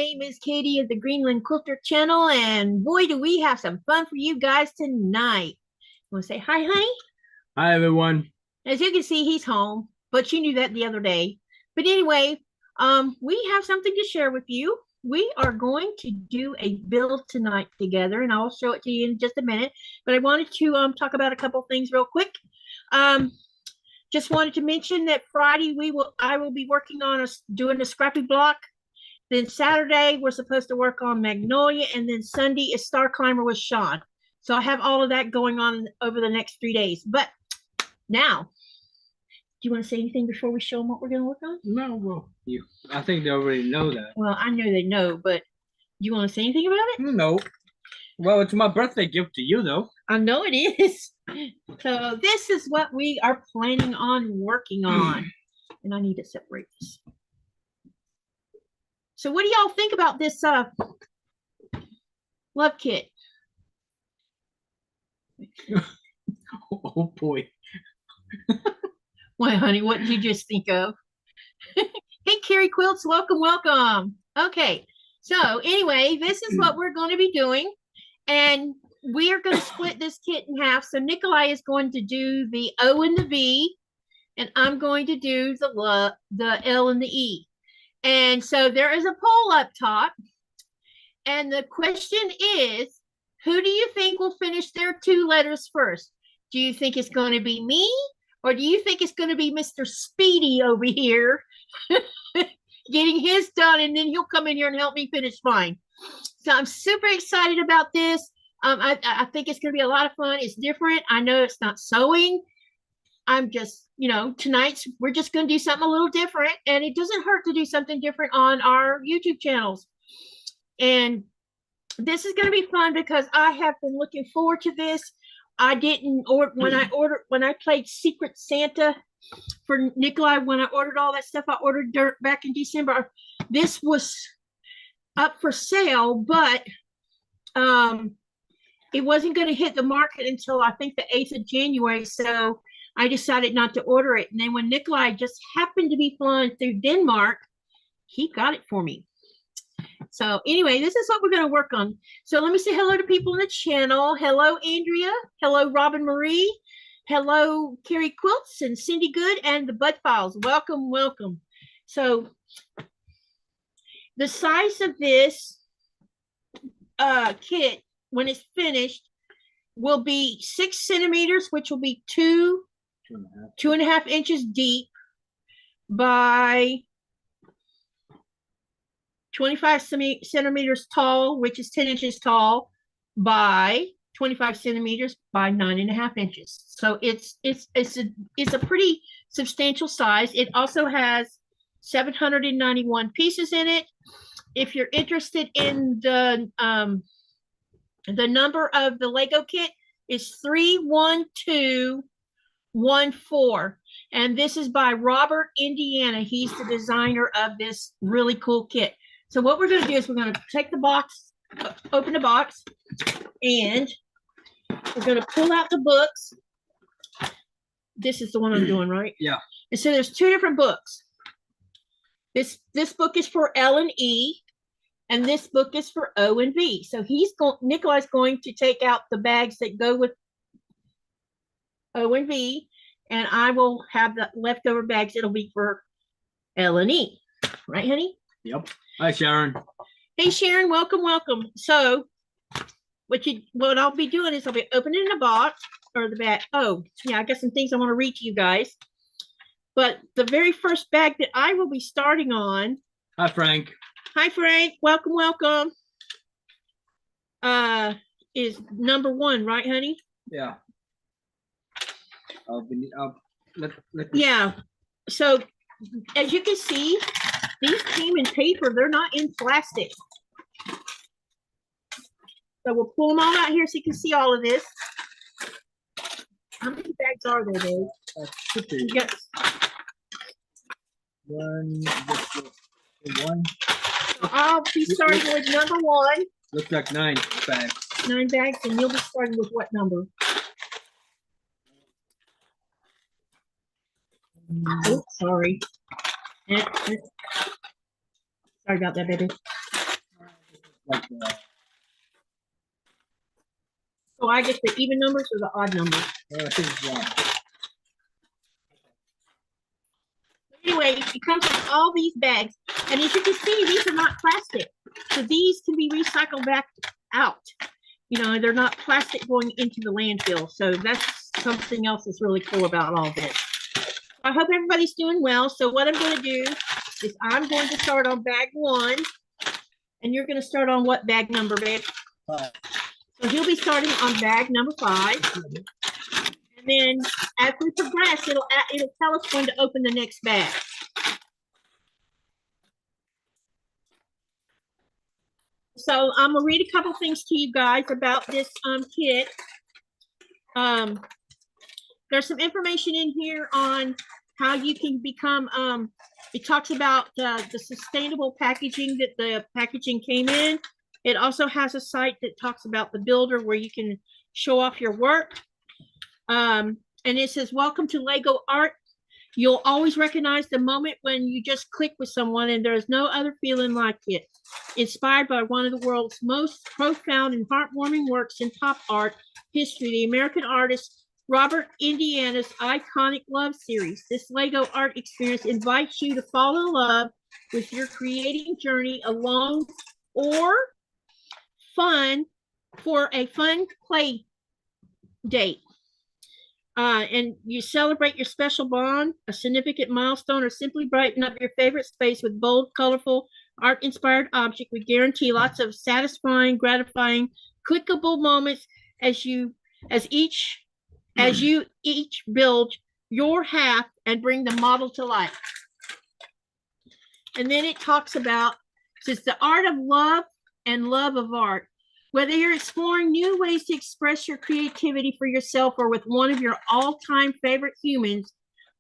name is Katie of the Greenland Quilter channel, and boy, do we have some fun for you guys tonight. Want to say hi, honey? Hi, everyone. As you can see, he's home, but you knew that the other day. But anyway, we have something to share with you. We are going to do a build tonight together, and I'll show it to you in just a minute. But I wanted to talk about a couple things real quick. Just wanted to mention that Friday I will be working on doing a scrappy block. Then Saturday we're supposed to work on Magnolia, and then Sunday is Star Climber with Sean. So I have all of that going on over the next 3 days. But now, do you want to say anything before we show them what we're going to work on? No, well, I think they already know that. Well, I know they know, but do you want to say anything about it? No. Well, it's my birthday gift to you, though. I know it is. So this is what we are planning on working on. And I need to separate this. So what do y'all think about this love kit? Oh, boy. Well, honey, what did you just think of? Hey, Carrie Quilts, welcome, welcome. Okay, so anyway, this is what we're going to be doing. And we are going to split this kit in half. So Nikolaj is going to do the O and the V, and I'm going to do the L and the E. And so there is a poll up top. And the question is, who do you think will finish their 2 letters first? Do you think it's going to be me? Or do you think it's going to be Mr. Speedy over here getting his done, and then he'll come in here and help me finish mine? So I'm super excited about this. I think it's going to be a lot of fun. It's different. I know it's not sewing. I'm just, tonight we're just going to do something a little different, and it doesn't hurt to do something different on our YouTube channels. And this is going to be fun because I have been looking forward to this. I didn't order when I played Secret Santa for Nikolaj. When I ordered all that stuff, I ordered dirt back in December. This was up for sale, but it wasn't going to hit the market until I think the 8th of January. So I decided not to order it. And then when Nikolaj just happened to be flying through Denmark, he got it for me. So anyway, this is what we're going to work on. So let me say hello to people in the channel. Hello, Andrea. Hello, Robin Marie. Hello, Carrie Quilts and Cindy Good and the Bud Files. Welcome, welcome. So the size of this kit, when it's finished, will be 6 centimeters, which will be 2.5 inches deep by 25 centimeters tall, which is 10 inches tall, by 25 centimeters by 9.5 inches. So it's a pretty substantial size. It also has 791 pieces in it. If you're interested in the number of the Lego kit is 31214, and this is by Robert Indiana. He's the designer of this really cool kit. So what we're going to do is we're going to take the box, open the box, and we're going to pull out the books. This is the one I'm doing, right? Yeah. And so there's 2 different books. This book is for L and E, and this book is for O and V. So Nikolaj's going to take out the bags that go with O and V, and I will have the leftover bags. It'll be for L and E. Right, honey? Yep. Hi, Sharon. Hey, Sharon. Welcome, welcome. So what I'll be doing is I'll be opening the box or the bag. Oh, yeah, I got some things I want to read to you guys. But the very first bag that I will be starting on. Hi, Frank. Hi, Frank. Welcome, welcome. Is number 1, right, honey? Yeah. Yeah. So as you can see, these came in paper. They're not in plastic. So we'll pull them all out here so you can see all of this. How many bags are there, Dave? You got 1. I'll be starting with number 1. Looks like 9 bags. 9 bags, and you'll be starting with what number? Oops, sorry. Sorry about that, baby. Like, So I get the even numbers or the odd numbers? I think, Anyway, it comes with all these bags. And as you can see, these are not plastic. So these can be recycled back out. You know, they're not plastic going into the landfill. So that's something else that's really cool about all this. I hope everybody's doing well. So what I'm going to do is I'm going to start on bag 1. And you're going to start on what bag number, babe? 5. So he'll be starting on bag number 5. And then as we progress, it'll tell us when to open the next bag. So I'm gonna read a couple things to you guys about this kit. There's some information in here on how you can become, it talks about the sustainable packaging that the packaging came in. It also has a site that talks about the builder where you can show off your work. And it says, welcome to LegoArt. You'll always recognize the moment when you just click with someone and there's no other feeling like it. Inspired by one of the world's most profound and heartwarming works in pop art history, the American artist Robert Indiana's iconic love series. This Lego art experience invites you to fall in love with your creating journey alone or for a fun play date. And you celebrate your special bond, a significant milestone, or simply brighten up your favorite space with bold, colorful, art-inspired object. We guarantee lots of satisfying, gratifying, clickable moments as you each build your half and bring the model to life. And then it talks about, it's the art of love and love of art. Whether you're exploring new ways to express your creativity for yourself or with one of your all-time favorite humans,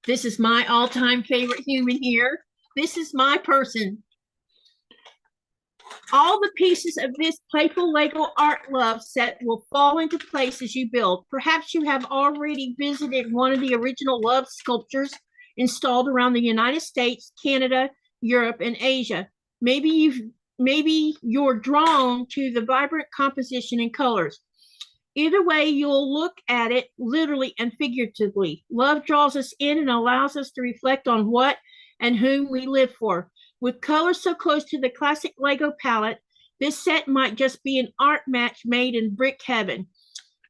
this is my all-time favorite human here. This is my person. All the pieces of this playful Lego art love set will fall into place as you build. Perhaps you have already visited one of the original love sculptures installed around the United States, Canada, Europe, and Asia. Maybe you're drawn to the vibrant composition and colors. Either way, you'll look at it literally and figuratively. Love draws us in and allows us to reflect on what and whom we live for. With colors so close to the classic Lego palette, this set might just be an art match made in brick heaven.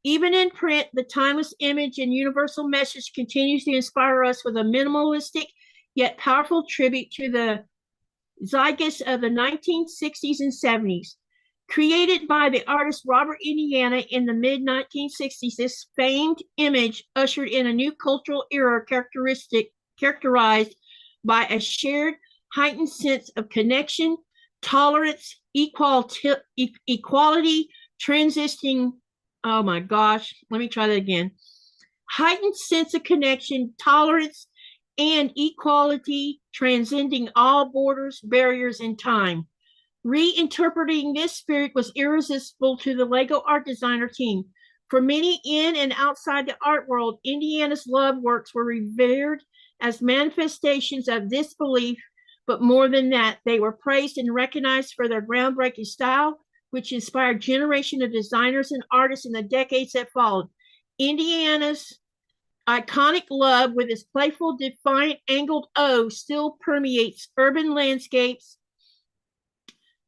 Even in print, the timeless image and universal message continues to inspire us with a minimalistic yet powerful tribute to the zeitgeist of the 1960s and 70s. Created by the artist Robert Indiana in the mid-1960s, this famed image ushered in a new cultural era characterized by a shared heightened sense of connection, tolerance, equality, transisting, oh my gosh, let me try that again. Heightened sense of connection, tolerance, and equality, transcending all borders, barriers, and time. Reinterpreting this spirit was irresistible to the Lego art designer team. For many in and outside the art world, Indiana's love works were revered as manifestations of this belief, but more than that, they were praised and recognized for their groundbreaking style, which inspired generations of designers and artists in the decades that followed. Indiana's iconic love with its playful, defiant, angled O still permeates urban landscapes,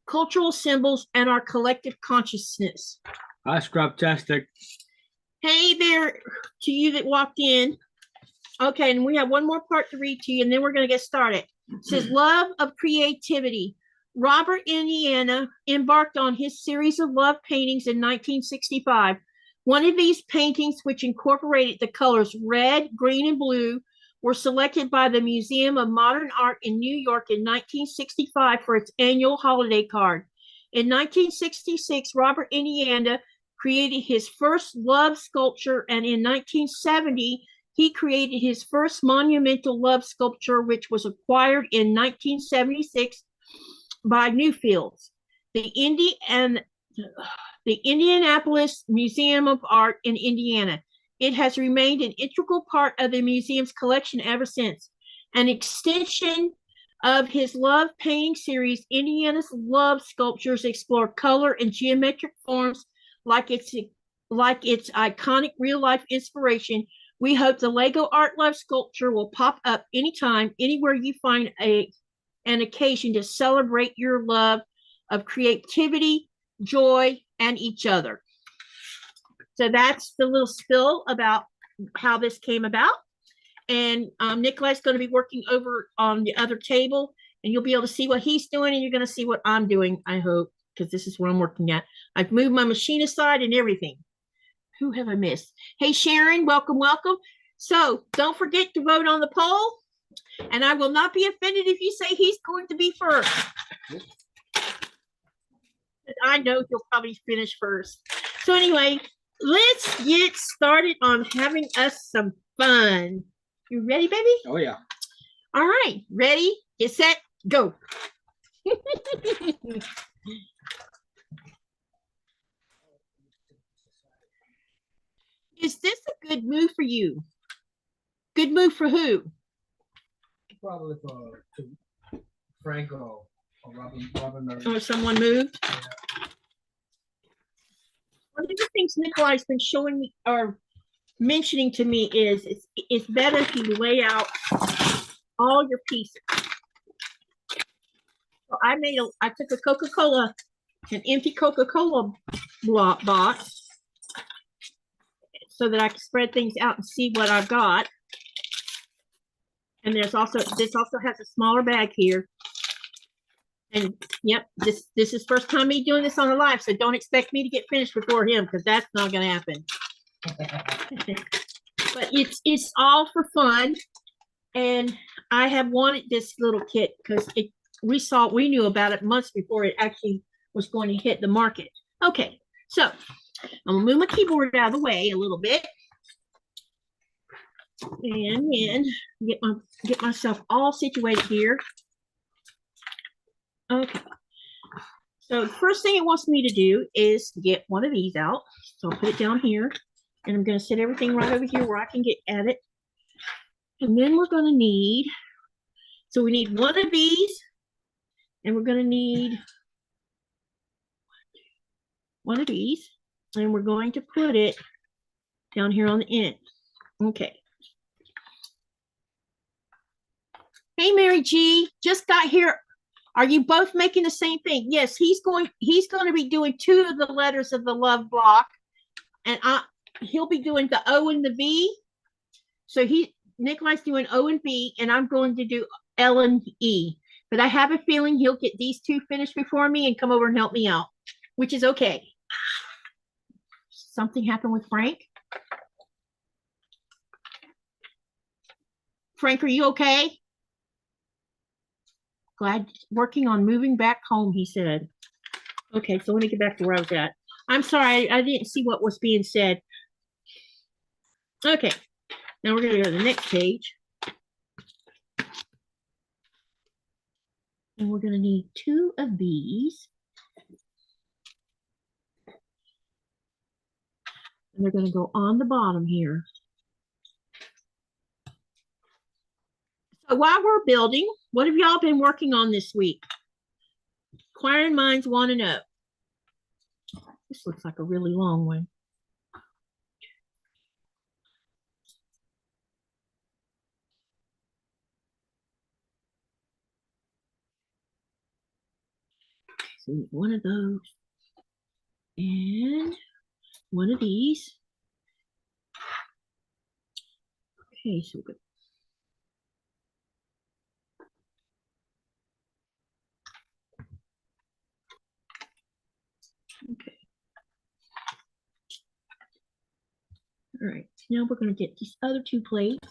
cultural symbols, and our collective consciousness. That's craptastic. Hey there to you that walked in. Okay, and we have one more part to read to you, and then we're going to get started. It says, love of creativity. Robert Indiana embarked on his series of love paintings in 1965. One of these paintings, which incorporated the colors red, green, and blue, were selected by the Museum of Modern Art in New York in 1965 for its annual holiday card. In 1966, Robert Indiana created his first love sculpture, and in 1970, he created his first monumental love sculpture, which was acquired in 1976 by Newfields, the Indianapolis Museum of Art in Indiana. It has remained an integral part of the museum's collection ever since. An extension of his Love painting series, Indiana's Love sculptures explore color and geometric forms like its iconic real-life inspiration. We hope the LegoArt Love sculpture will pop up anytime, anywhere you find an occasion to celebrate your love of creativity, joy, and each other. So that's the little spill about how this came about. And Nikolaj's going to be working over on the other table, and you'll be able to see what he's doing, and you're going to see what I'm doing, I hope, because this is what I'm working at. I've moved my machine aside and everything. Who have I missed? Hey, Sharon, welcome, welcome. So don't forget to vote on the poll, and I will not be offended if you say he's going to be first. I know he'll probably finish first. So anyway, let's get started on having us some fun. You ready, baby? Oh, yeah. All right. Ready, get set, go. Is this a good move for you? Good move for who? Probably for Franco or Robin. Or someone moved? Yeah. One of the things Nikolaj's been showing me or mentioning to me is it's better if you lay out all your pieces. So I took a Coca-Cola, an empty Coca-Cola box, so that I can spread things out and see what I've got. And this also has a smaller bag here. And yep, this is first time me doing this on the live, so don't expect me to get finished before him, because that's not going to happen. But it's all for fun, and I have wanted this little kit because we knew about it months before it actually was going to hit the market. Okay, so I'm gonna move my keyboard out of the way a little bit, and then get myself all situated here. Okay. So the first thing it wants me to do is get one of these out. So I'll put it down here, and I'm going to set everything right over here where I can get at it. And then we're going to need, so we need one of these, and we're going to need one of these, and we're going to put it down here on the end. Okay. Hey, Mary G, just got here. Are you both making the same thing? Yes, he's going to be doing 2 of the letters of the love block, and he'll be doing the O and the V. So Nikolaj's doing O and V, and I'm going to do L and E. But I have a feeling he'll get these 2 finished before me and come over and help me out, which is okay. Something happened with Frank. Frank, are you okay? Glad working on moving back home, he said. Okay, so let me get back to where I was at. I'm sorry, I didn't see what was being said. Okay, now we're going to go to the next page. And we're going to need 2 of these. And they're going to go on the bottom here. So while we're building, what have y'all been working on this week? Inquiring minds want to know. This looks like a really long one. So one of those and one of these. Okay, so good. Okay. All right, now we're going to get these other 2 plates.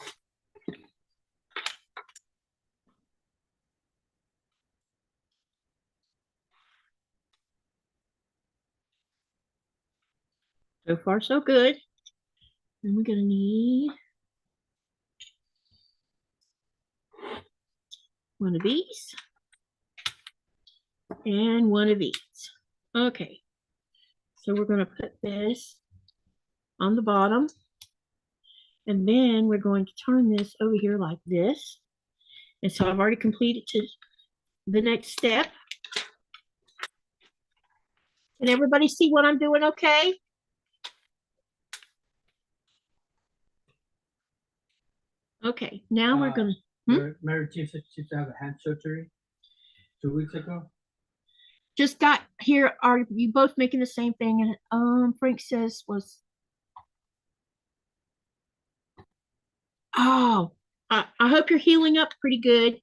So far, so good. And we're going to need one of these and one of these. Okay, so we're going to put this on the bottom, and then we're going to turn this over here like this, And so I've already completed to the next step. Can everybody see what I'm doing okay? Okay, now we're gonna Mary Jean said she used to have a hand surgery 2 weeks ago. just got here. Are you both making the same thing? And Frank says was oh, I hope you're healing up pretty good.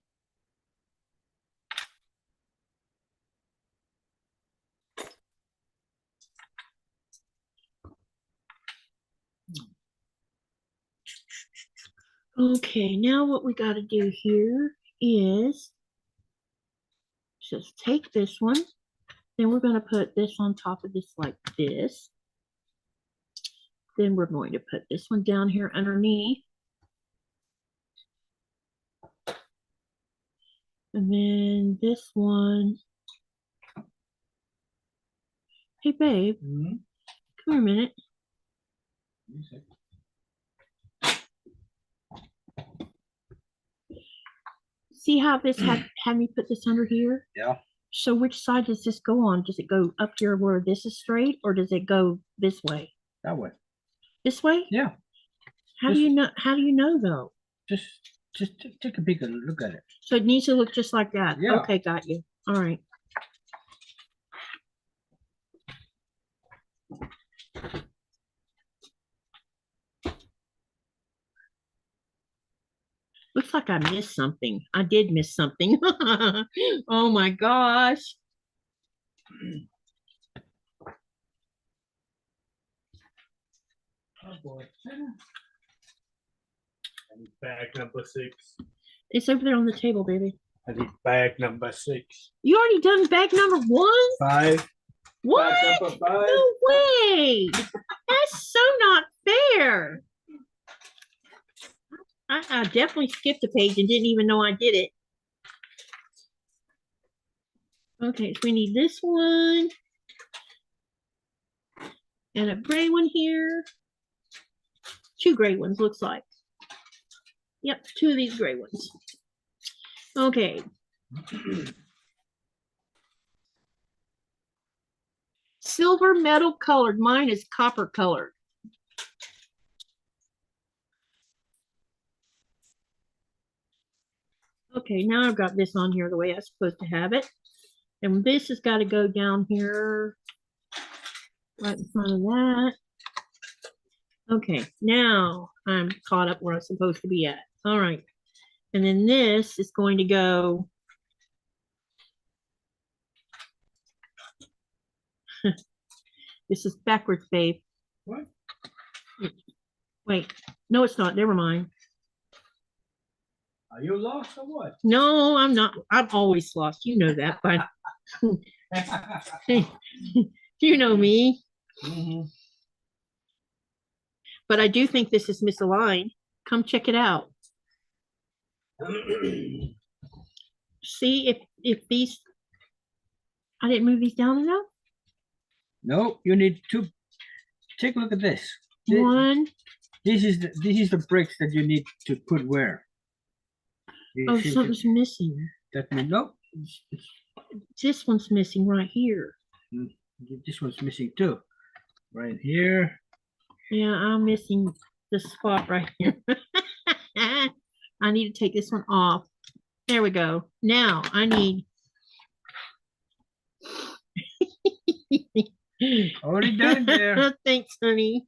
Okay, now what we got to do here is just take this one, then we're going to put this on top of this like this. Then we're going to put this one down here underneath. And then this one. Hey, babe, come here a minute. See how this had me put this under here? Yeah. So which side does this go on? Does it go up here where this is straight, or does it go this way? That way. This way? Yeah. How do you know? How do you know though? Just take a bigger look at it. So it needs to look just like that. Yeah. Okay, got you. All right. Looks like I missed something. I did miss something. Oh my gosh. Oh boy. I need bag number 6. It's over there on the table, baby. I need bag number 6. You already done bag number 1? 5. What? Bag number 5. No way. That's so not fair. I definitely skipped a page and didn't even know I did it. Okay, so we need this one. And a gray one here. 2 gray ones, looks like. Yep, 2 of these gray ones. Okay. Silver metal colored. Mine is copper colored. Okay, now I've got this on here the way I'm supposed to have it. And this has got to go down here right in front of that. Okay, now I'm caught up where I'm supposed to be at. All right. And then this is going to go. This is backwards, babe. What? Wait, no, it's not. Never mind. Are you lost or what? No, I'm not. I'm always lost. You know that, but you know me. But I do think this is misaligned. Come check it out. See if these. I didn't move these down enough. No, you need to take a look at this. One. This is the bricks that you need to put where. Oh, something's missing. That means no. This one's missing right here. This one's missing too. Right here. Yeah, I'm missing the spot right here. I need to take this one off. There we go. Now I need. Already done there. Thanks, honey.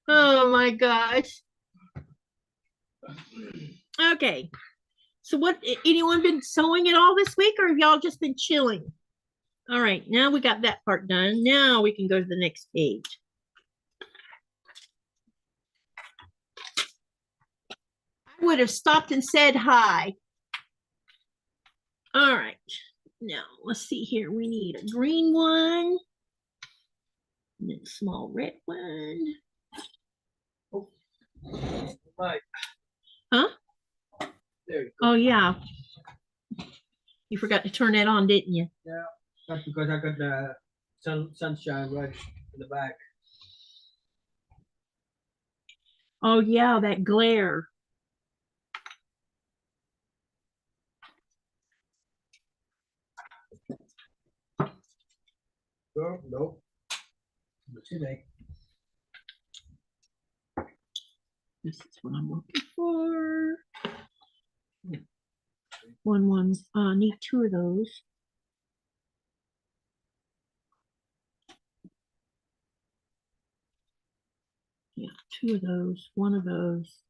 Oh my gosh. Okay. So what, anyone been sewing at all this week, or have y'all just been chilling? All right, now we got that part done. Now we can go to the next page. I would have stopped and said hi. All right. Now let's see here. We need a green one. And then a small red one. Right. Huh? There you go. Oh yeah. You forgot to turn that on, didn't you? Yeah, that's because I got the sunshine right in the back. Oh yeah, that glare. No, no. Not today. This is what I'm looking for. One. Need two of those. Yeah, two of those, one of those,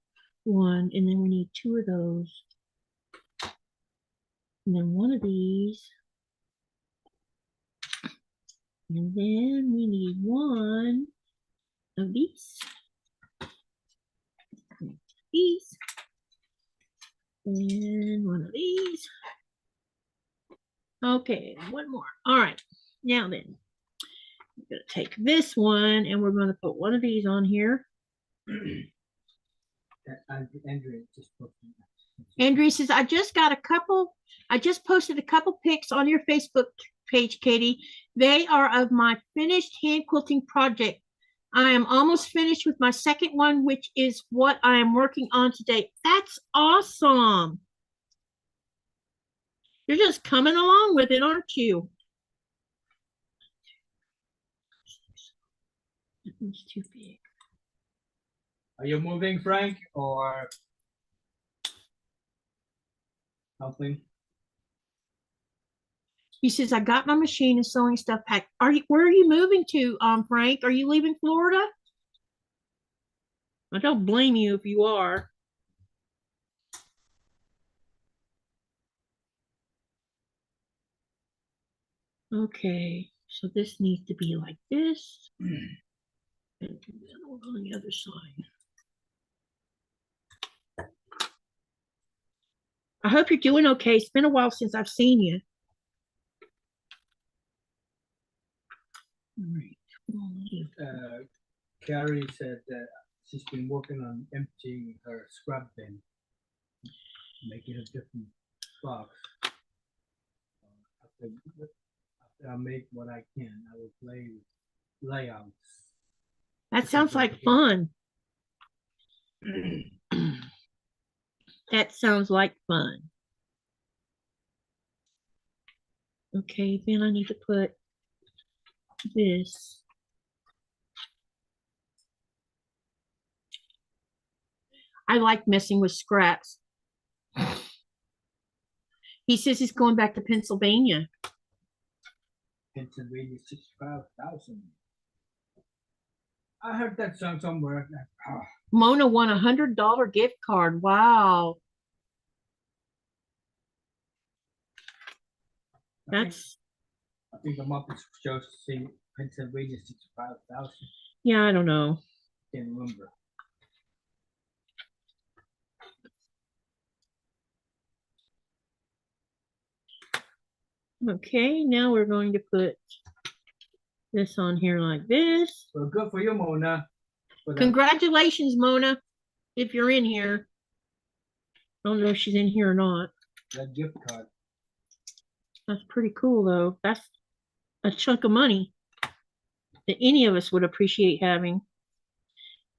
one, and then we need two of those. And then one of these. And then we need one of these. These. And one of these. Okay, one more. All right. Now then, I'm going to take this one and we're going to put one of these on here. Andrea just put Andrea says, I just posted a couple pics on your Facebook page, Katie. They are of my finished hand quilting project. I am almost finished with my second one, which is what I am working on today. That's awesome. You're just coming along with it, aren't you? That one's too big. Are you moving, Frank, or something? He says, I got my machine and sewing stuff packed. Where are you moving to, Frank? Are you leaving Florida? I don't blame you if you are. Okay, so this needs to be like this. And then on the other side. I hope you're doing okay. It's been a while since I've seen you. All right. Carrie said that she's been working on emptying her scrap bin, making a different box. After I make what I can, I will play with layouts. That sounds like fun. That sounds like fun. Okay, then I need to put this. I like messing with scraps. He says he's going back to Pennsylvania. Pennsylvania 65,000. I heard that song somewhere. Mona won $100 gift card. Wow. I think the Muppets shows say Pennsylvania 65,000. Yeah, I don't know. Can't remember. Okay, now we're going to put this on here like this. Well, good for you, Mona. Congratulations, Mona, if you're in here. I don't know if she's in here or not. That gift card. That's pretty cool, though. That's a chunk of money that any of us would appreciate having.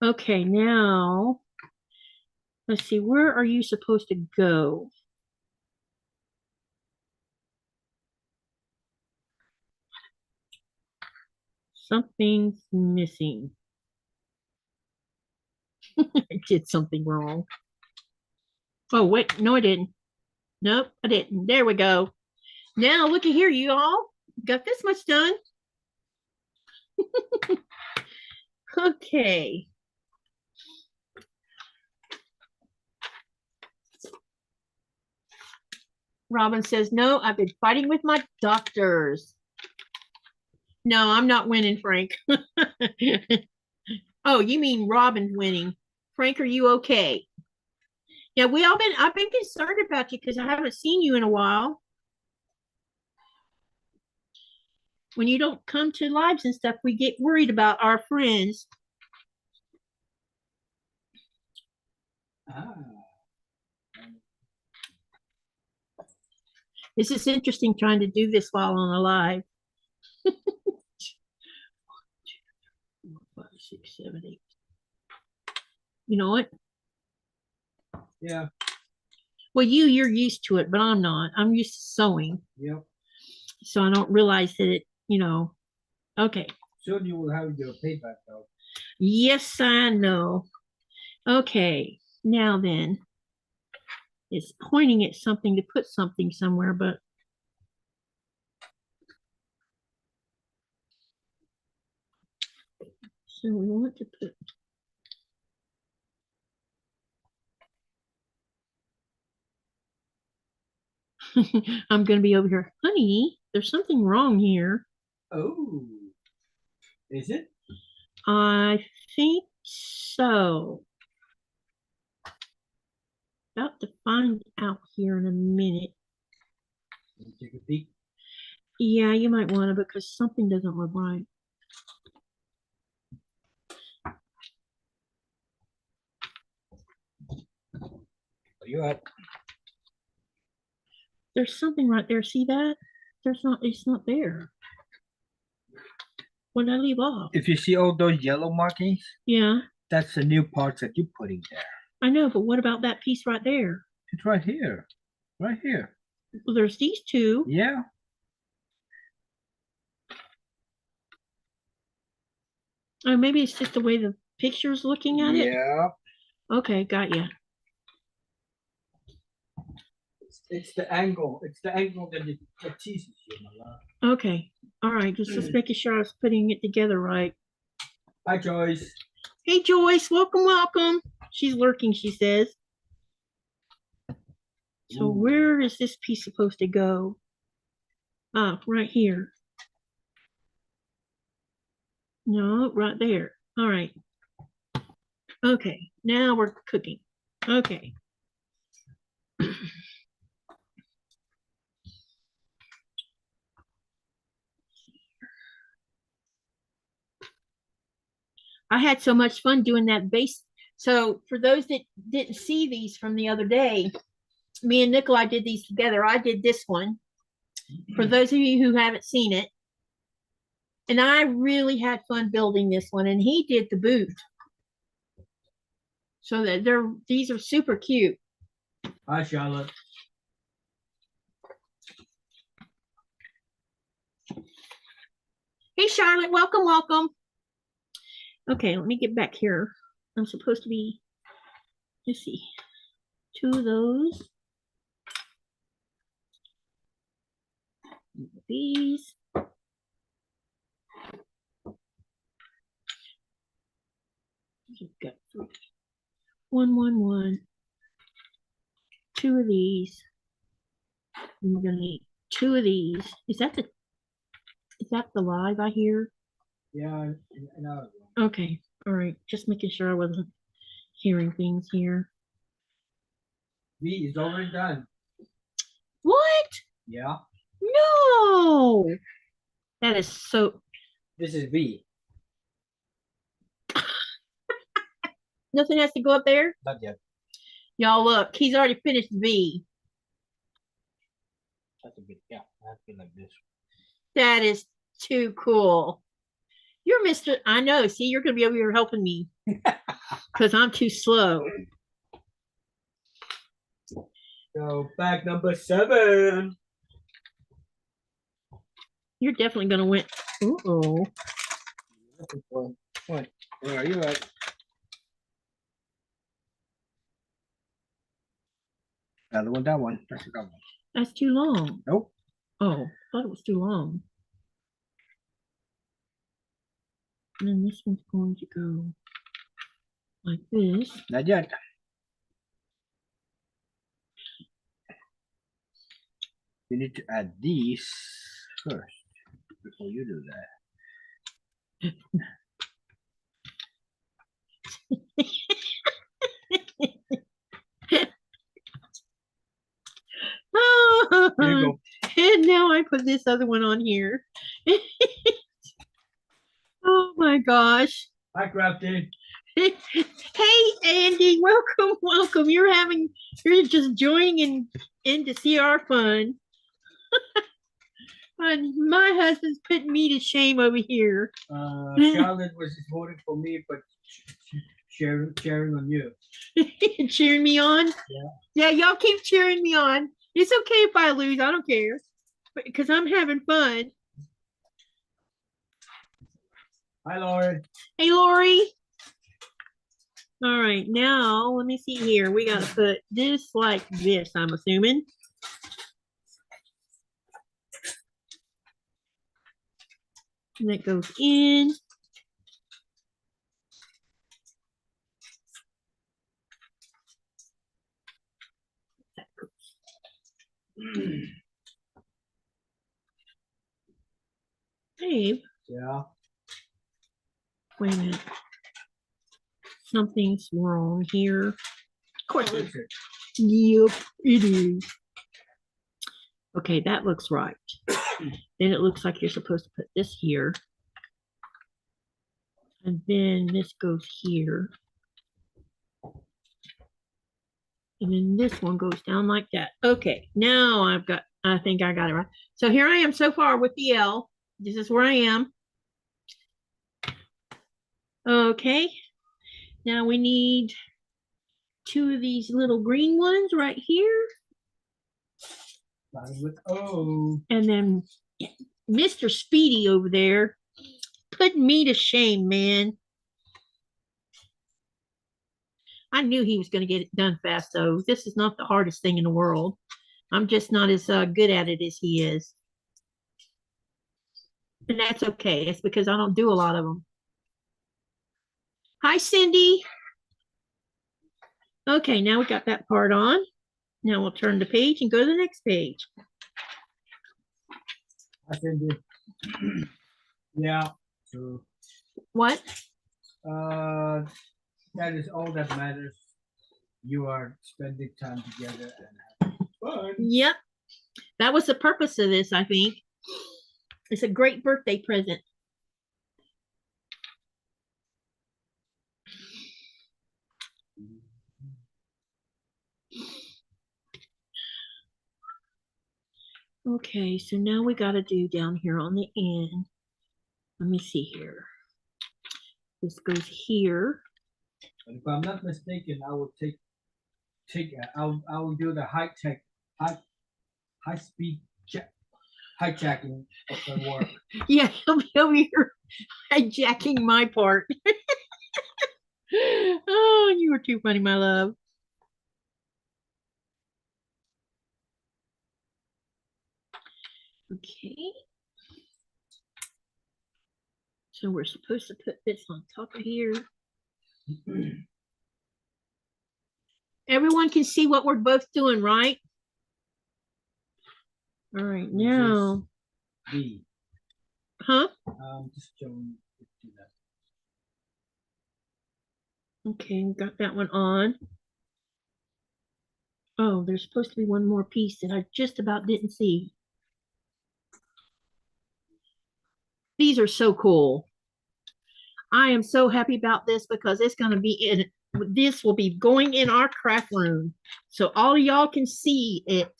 Okay, now, let's see. Where are you supposed to go? Something's missing. I did something wrong. Oh, wait. No, I didn't. Nope, I didn't. There we go. Now, looky here, you all. Got this much done. Okay. Robin says, no, I've been fighting with my doctors. No, I'm not winning, Frank. Oh, you mean Robin winning. Frank, are you okay? Yeah, I've been concerned about you because I haven't seen you in a while. When you don't come to lives and stuff, we get worried about our friends. This is interesting trying to do this while on a live. 1, 2, 3, 4, 5, 6, 7, 8. You know what? Yeah. Well, you're used to it, but I'm not. I'm used to sewing. Yep. So I don't realize that it, okay. Soon you will have your payback though. Yes, I know. Okay. Now then, it's pointing at something to put something somewhere, but so we want to put I'm going to be over here. Honey, there's something wrong here. Oh. Is it? I think so. About to find out here in a minute. Let me take a peek. Yeah, you might want to because something doesn't look right. You up? There's something right there. See that? It's not there. When I leave off. If you see all those yellow markings, Yeah, that's the new parts that you're putting there. I know, but what about that piece right there? It's right here. Right here. Well, there's these two. Yeah. Oh, maybe it's just the way the picture's looking at it. Yeah. Okay, got you. It's the angle. It's the angle that teases you, my love. Okay, all right. Just making sure I was putting it together right. Hi, Joyce. Hey, Joyce, welcome, welcome. She's lurking, she says. So where is this piece supposed to go? Ah, right here. No, right there. All right. Okay, now we're cooking. Okay. I had so much fun doing that base. So for those that didn't see these from the other day, me and Nikolaj did these together. I did this one. For those of you who haven't seen it, and I really had fun building this one, and he did the boot. So that these are super cute. Hi, Charlotte. Hey, Charlotte, welcome, welcome. Okay, let me get back here. I'm supposed to be, let's see, 2 of those. These. You've got 3. 1, 1, 1. 2 of these. And we're gonna need 2 of these. Is that the live I hear? Yeah, no. Okay, all right. Just making sure I wasn't hearing things here. V is already done. What? Yeah. No. That is so. This is V. Nothing has to go up there? Not yet. Y'all look, he's already finished V. That's a bit, yeah, that's been like this. That is too cool. You're Mr. I know. See, you're going to be over here helping me because I'm too slow. So bag number 7. You're definitely going to win. Uh-oh. What? Where are you at? Another one, that one. That's that one. That's too long. Nope. Oh, I thought it was too long. And then this one's going to go like this. Not yet. You need to add these first before you do that. Here you go. And now I put this other one on here. Oh my gosh. Hi, Crafty. Hey Andy, welcome, welcome. You're just joining in to see our fun. And my husband's putting me to shame over here. Charlotte was voting for me, but cheering on you. Cheering me on? Yeah. Yeah, y'all keep cheering me on. It's okay if I lose. I don't care. Because I'm having fun. Hi, Lori. Hey, Lori. All right, now let me see here. We got to put this like this, I'm assuming. And that goes in. Babe, Yeah. wait a minute. Something's wrong here. Of course, Is it? yep, it is. Okay, that looks right. Then it looks like you're supposed to put this here. And then this goes here. And then this one goes down like that. Okay, now I think I got it right. So here I am so far with the L. This is where I am. Okay, now we need 2 of these little green ones right here. Starting with O. And then Mr. Speedy over there put me to shame, man. I knew he was going to get it done fast, though. This is not the hardest thing in the world. I'm just not as good at it as he is. And that's okay. It's because I don't do a lot of them. Hi, Cindy. Okay, now we got that part on. Now we'll turn the page and go to the next page. I Cindy. Yeah. So What? that is all that matters. You are spending time together and having fun. Yep. That was the purpose of this, I think. It's a great birthday present. Okay, so now we got to do down here on the end. Let me see here. This goes here. And if I'm not mistaken, I will I will do the high speed hijacking of the work. Yeah, he'll be over here hijacking my part. Oh, you were too funny, my love. Okay. So we're supposed to put this on top of here. Everyone can see what we're both doing, right? All right, now. B. Huh? Just showing it to that. Okay, we got that one on. Oh, there's supposed to be one more piece that I just about didn't see. These are so cool. I am so happy about this because it's going to be in, this will be going in our craft room. So all of y'all can see it.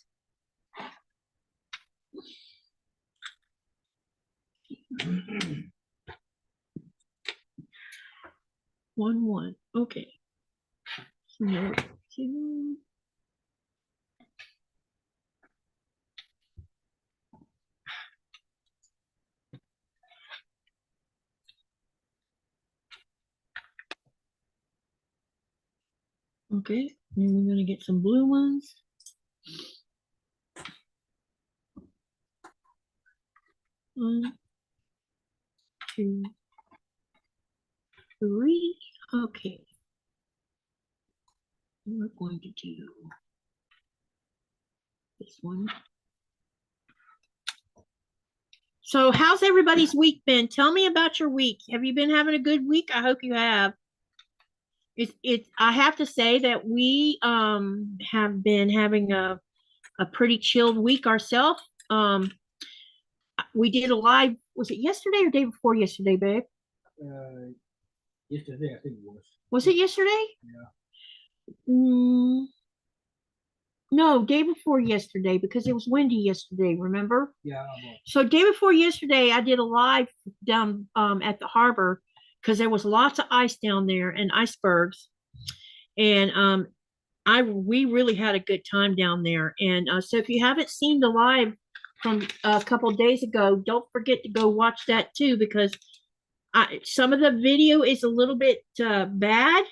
One. Okay. So, 2. Okay, and we're going to get some blue ones. 1, 2, 3. Okay. We're going to do this one. So how's everybody's week been? Tell me about your week. Have you been having a good week? I hope you have. I have to say that we have been having a pretty chilled week ourselves. We did a live, was it yesterday or day before yesterday, babe? Yesterday, I think it was. Was it yesterday? Yeah. No, day before yesterday because it was windy yesterday, remember? Yeah. So day before yesterday, I did a live down at the harbor because there was lots of ice down there and icebergs. And we really had a good time down there. And so if you haven't seen the live from a couple of days ago, don't forget to go watch that too, because some of the video is a little bit bad,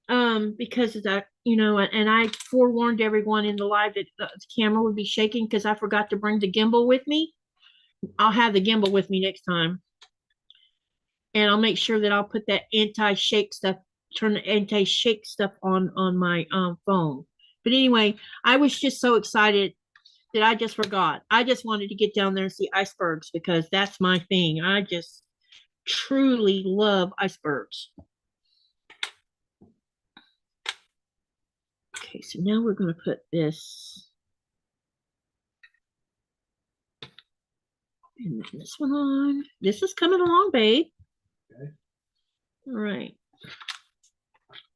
because of that, and I forewarned everyone in the live that the camera would be shaking because I forgot to bring the gimbal with me. I'll have the gimbal with me next time, and I'll make sure that I'll put that anti-shake stuff, turn the anti-shake stuff on my phone. But anyway, I was just so excited that I just forgot. I just wanted to get down there and see icebergs because that's my thing. I just truly love icebergs. Okay, so now we're going to put this and this one on. This is coming along, babe. Okay. All right.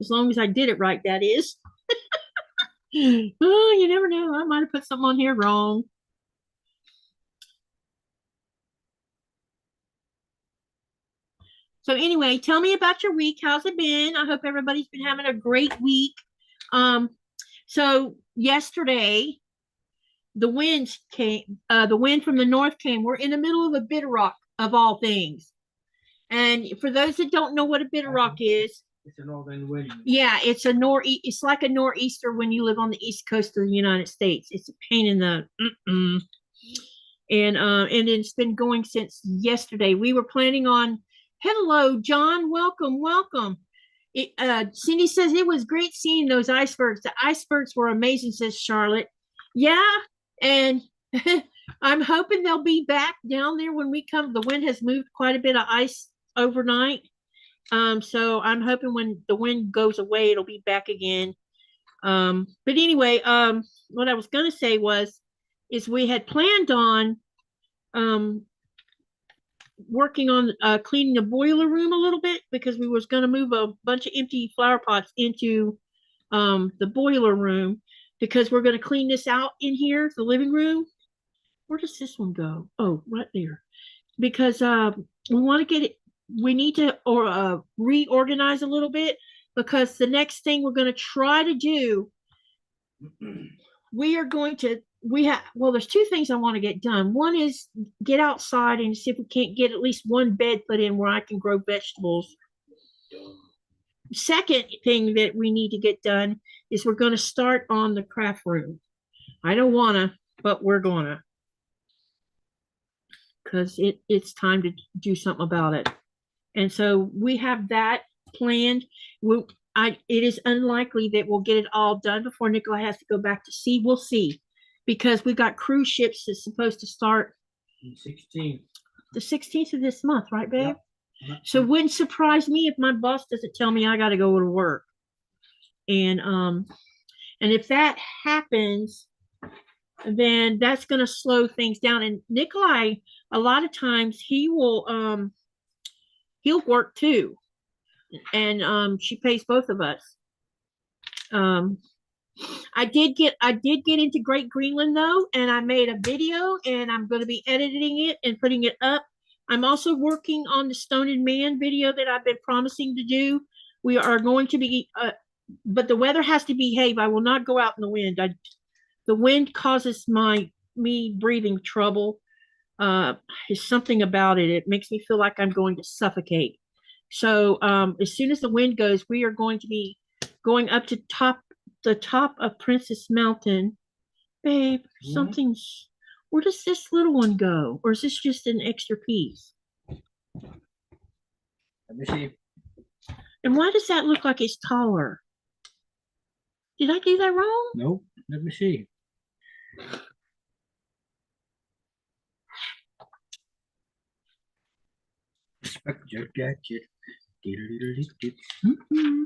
As long as I did it right, that is. Oh, you never know. I might have put something on here wrong. So anyway, tell me about your week. How's it been? I hope everybody's been having a great week. So yesterday, the wind from the north came. We're in the middle of a bitter rock of all things. And for those that don't know what a bitter rock is, it's a northern wind. Yeah, it's like a nor'easter when you live on the east coast of the United States. It's a pain in the and it's been going since yesterday. We were planning on. Hello, John. Welcome. Cindy says it was great seeing those icebergs. The icebergs were amazing, says Charlotte. Yeah, and I'm hoping they'll be back down there when we come. The wind has moved quite a bit of ice overnight. So I'm hoping when the wind goes away, it'll be back again. But anyway, what I was going to say is we had planned on working on cleaning the boiler room a little bit because we was going to move a bunch of empty flower pots into the boiler room because we're going to clean this out in here, the living room. Where does this one go? Oh, right there. Because we want to get it. We need to reorganize a little bit because the next thing we're going to try to do, there's two things I want to get done. One is get outside and see if we can't get at least one bed put in where I can grow vegetables. Second thing that we need to get done is we're going to start on the craft room. I don't want to, but we're going to. Because it's time to do something about it. And so we have that planned. It is unlikely that we'll get it all done before Nikolaj has to go back to sea. We'll see. Because we've got cruise ships that's supposed to start the 16th of this month, right, babe? Yep. So it wouldn't surprise me if my boss doesn't tell me I got to go to work. And if that happens, then that's going to slow things down. And Nikolaj, a lot of times he'll work too, and she pays both of us. I did get into Great Greenland though, and I made a video, and I'm going to be editing it and putting it up. I'm also working on the Stoned Man video that I've been promising to do. We are going to be, but the weather has to behave. I will not go out in the wind. The wind causes me breathing trouble. There's something about it. It makes me feel like I'm going to suffocate. So as soon as the wind goes, we are going to be going up to the top of Princess Mountain. Babe, something's. Where does this little one go? Or is this just an extra piece? Let me see. And why does that look like it's taller? Did I do that wrong? Nope. Let me see. Inspector Gadget. Mm-hmm.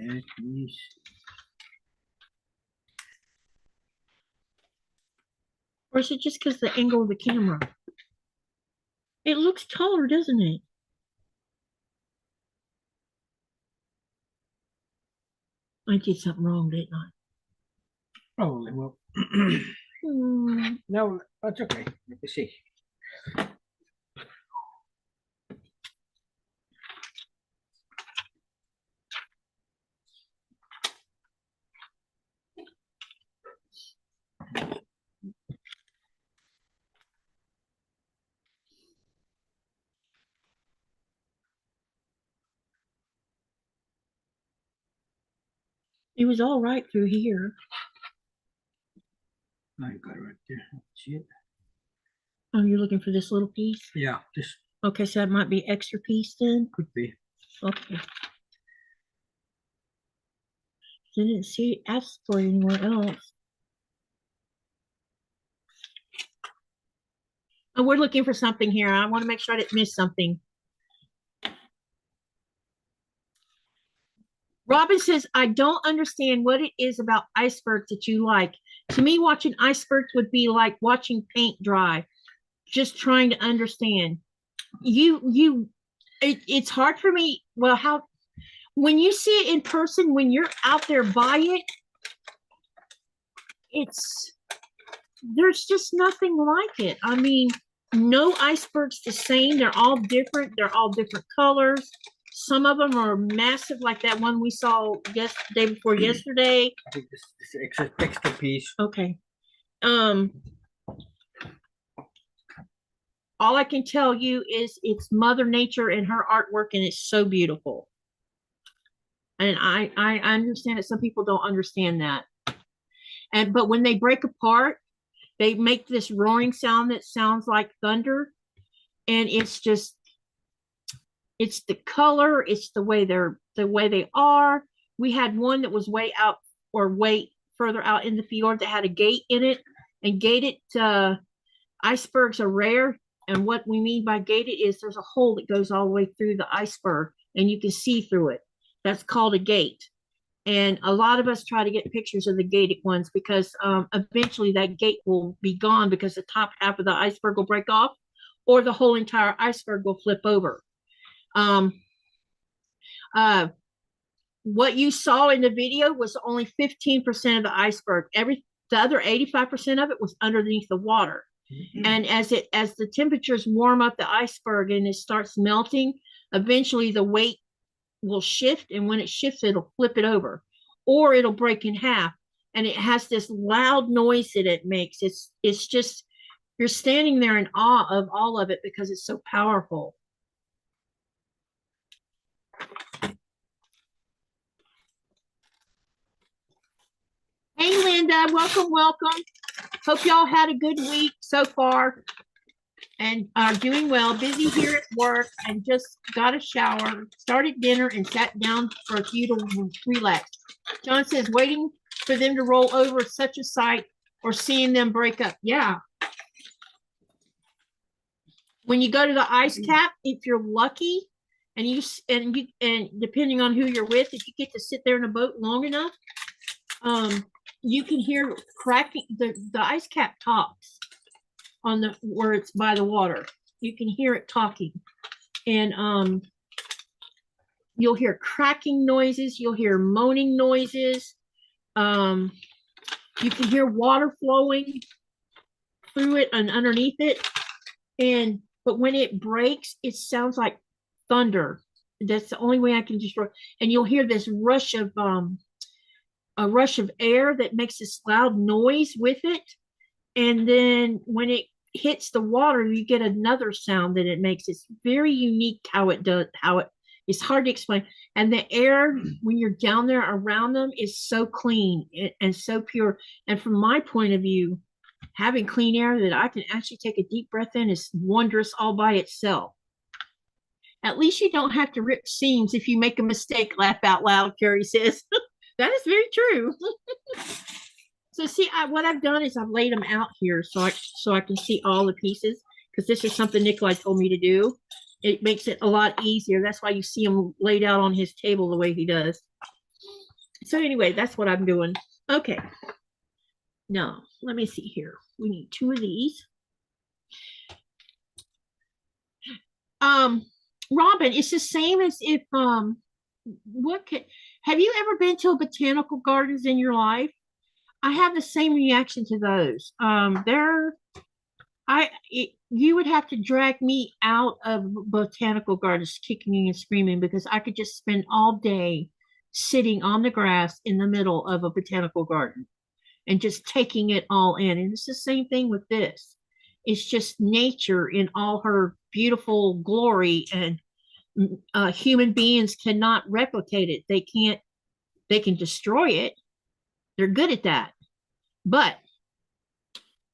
Let me see. Or is it just because the angle of the camera? It looks taller, doesn't it? I did something wrong, didn't I? Probably will. No, that's okay. Let me see. It was all right through here. I got it right there. See it? Oh, you're looking for this little piece? Yeah, this Okay, so that might be extra piece then? could be. Okay. I didn't see it asked for it anywhere else. Oh, we're looking for something here. I want to make sure I didn't miss something. Robin says, I don't understand what it is about icebergs that you like. To me, watching icebergs would be like watching paint dry. Just trying to understand. It's hard for me. Well, when you see it in person, when you're out there by it, there's just nothing like it. I mean, no iceberg's the same. They're all different. They're all different colors. Some of them are massive, like that one we saw day before yesterday. I think this extra piece. Okay. All I can tell you is it's Mother Nature and her artwork, and it's so beautiful. And I understand that some people don't understand that. But when they break apart, they make this roaring sound that sounds like thunder. And it's the color, it's the way they are. We had one that was way further out in the fjord that had a gate in it, and gated icebergs are rare. And what we mean by gated is there's a hole that goes all the way through the iceberg and you can see through it. That's called a gate. And a lot of us try to get pictures of the gated ones because eventually that gate will be gone because the top half of the iceberg will break off or the whole entire iceberg will flip over. What you saw in the video was only 15% of the iceberg. The other 85% of it was underneath the water. Mm-hmm. And as the temperatures warm up the iceberg and it starts melting, eventually the weight will shift, and when it shifts, it'll flip it over, or it'll break in half. And it has this loud noise that it makes. It's just, you're standing there in awe of all of it because it's so powerful. Hey, Linda, welcome. Hope y'all had a good week so far and are doing well. Busy here at work and just got a shower, started dinner, and sat down for a few to relax. John says, waiting for them to roll over is such a sight, or seeing them break up. Yeah. When you go to the ice cap, if you're lucky, and depending on who you're with, if you get to sit there in a boat long enough, you can hear cracking. The ice cap talks on where it's by the water. You can hear it talking, and you'll hear cracking noises. You'll hear moaning noises. You can hear water flowing through it and underneath it. But when it breaks, it sounds like thunder. That's the only way I can describe. And you'll hear this rush of air that makes this loud noise with it. And then when it hits the water, you get another sound that it makes. It's very unique how it does, it's hard to explain. And the air, when you're down there around them, is so clean and so pure. And from my point of view, having clean air that I can actually take a deep breath in is wondrous all by itself. At least you don't have to rip seams if you make a mistake. Laugh out loud, Carrie says. That is very true. So see, what I've done is I've laid them out here so I can see all the pieces, because this is something Nikolaj told me to do. It makes it a lot easier. That's why you see him laid out on his table the way he does. So anyway, that's what I'm doing. Okay. Now, let me see here. We need 2 of these. Robin, it's the same as if have you ever been to a botanical gardens in your life? I have the same reaction to those. You would have to drag me out of botanical gardens kicking and screaming because I could just spend all day sitting on the grass in the middle of a botanical garden and just taking it all in. And it's the same thing with this. It's just nature in all her beautiful glory, and human beings cannot replicate it. They can destroy it. They're good at that, but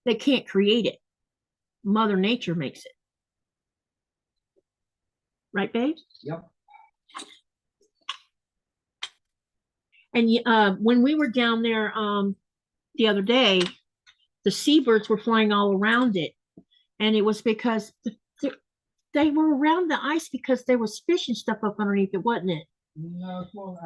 they can't create it. Mother Nature makes it. Right, babe? Yep. And when we were down there the other day, the seabirds were flying all around it. And it was because they were around the ice because there was fish and stuff up underneath it, wasn't it? No, it's more,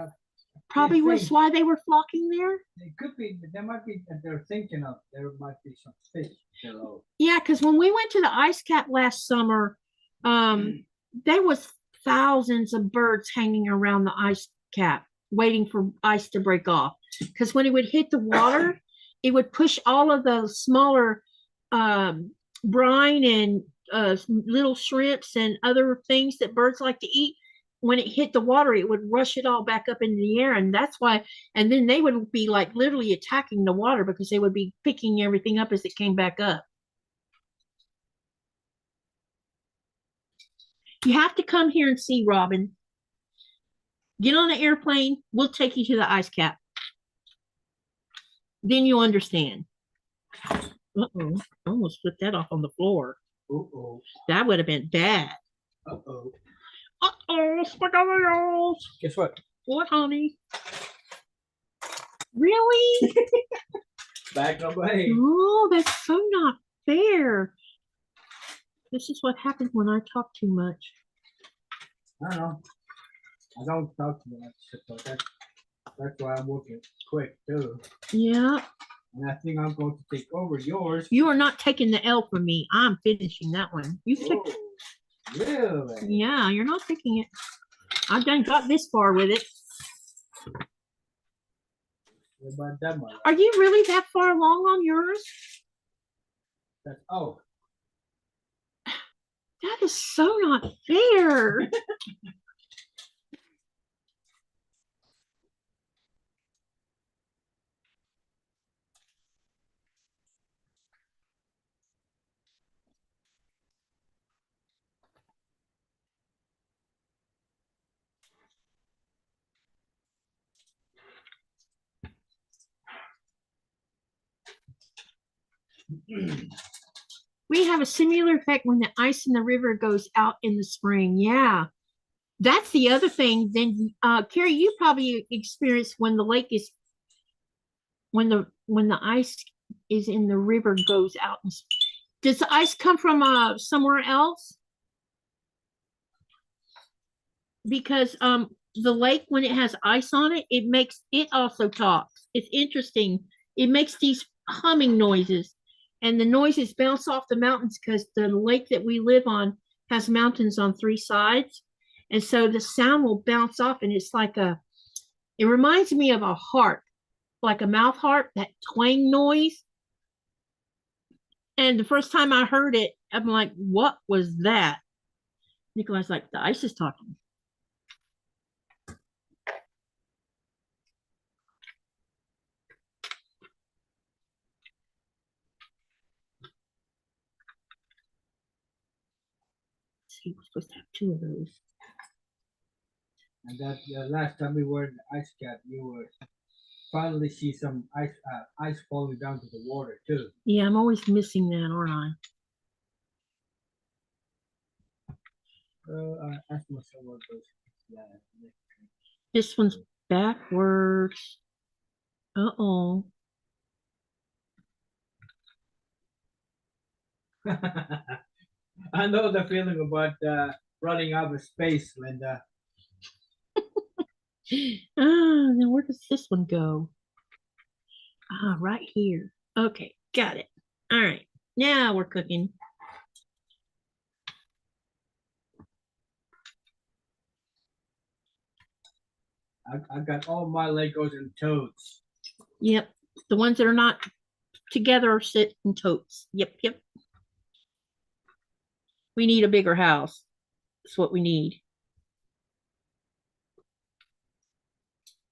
Probably was why they were flocking there. it could be, there might be, that they're thinking of, there might be some fish below. Yeah, because when we went to the ice cap last summer, there was thousands of birds hanging around the ice cap, waiting for ice to break off. Because when it would hit the water, it would push all of the smaller brine and little shrimps and other things that birds like to eat. When it hit the water, it would rush it all back up into the air. And that's why, and then they would be like literally attacking the water because they would be picking everything up as it came back up. You have to come here and see, Robin. Get on the airplane. We'll take you to the ice cap. Then you'll understand. Uh-oh. I almost flipped that off on the floor. Uh-oh. That would have been bad. Uh-oh. Uh-oh, spaghettios. Guess what? What, honey? Really? Back away. Oh, that's so not fair. This is what happens when I talk too much. I don't know. I don't talk too much, so that's why I'm working quick too. Yeah. And I think I'm going to take over yours. You are not taking the L from me. I'm finishing that one. You take. Oh, really? Yeah, you're not taking it. I've done got this far with it. What about that one? Are you really that far along on yours? That's, oh. That is so not fair. We have a similar effect when the ice in the river goes out in the spring. Yeah. That's the other thing. Then Carrie, you probably experienced when the lake is when the ice is in the river goes out. Does the ice come from somewhere else? Because the lake, when it has ice on it, it also talks. It's interesting. It makes these humming noises, and the noises bounce off the mountains because the lake that we live on has mountains on 3 sides, and so the sound will bounce off, and it's like it reminds me of a harp, like a mouth harp, that twang noise. And the first time I heard it, I'm like, what was that? Nikolaj's like, the ice is talking. He was supposed to have 2 of those. And that last time we were in the ice cap, you were finally see some ice falling down to the water too. Yeah, I'm always missing that, aren't I? I asked myself what those. Yeah. This one's backwards. Uh-oh. I know the feeling about running out of space, Linda. Then where does this one go? Right here. Okay, got it. All right, now we're cooking. I got all my Legos and toads. Yep, The ones that are not together sit in totes. Yep, yep. We need a bigger house. That's what we need.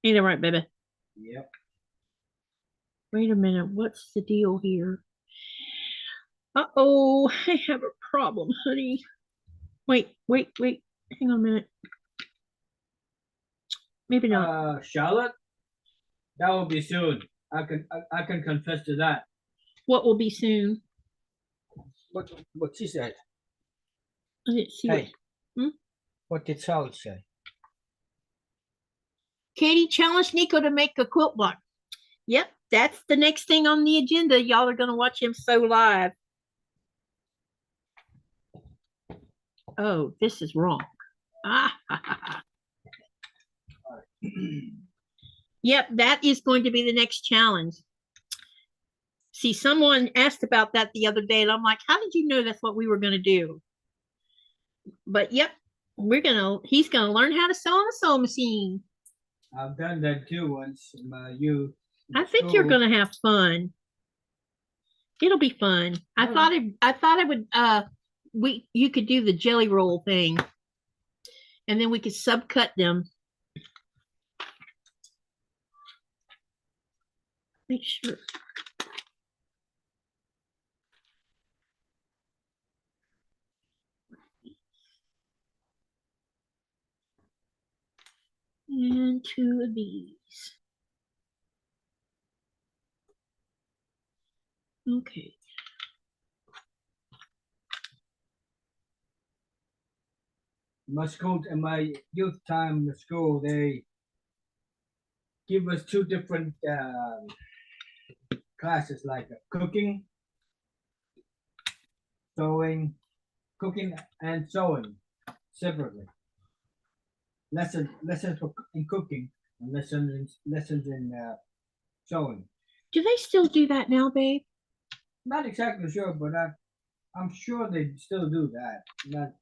Ain't that right, baby? Yep. Wait a minute. What's the deal here? Uh-oh, I have a problem, honey. Wait. Hang on a minute. Maybe not. Charlotte, that will be soon. I can confess to that. What will be soon? What she said? I didn't see Hey. what. What did Charlotte say? Katie challenged Nico to make a quilt block. Yep, that's the next thing on the agenda. Y'all are going to watch him sew live. Oh, this is wrong. Yep, that is going to be the next challenge. See, someone asked about that the other day, and I'm like, how did you know that's what we were going to do? But yep, he's going to learn how to sew on a sewing machine. I've done that too once in my youth. I think you're going to have fun. It'll be fun. I thought I would you could do the jelly roll thing, and then we could subcut them. Make sure. And 2 of these. Okay. In my youth time in the school, they give us 2 different classes, like cooking, sewing, cooking and sewing separately. Lessons in cooking and lessons in sewing. Do they still do that now, babe? Not exactly sure, but I'm sure they still do that.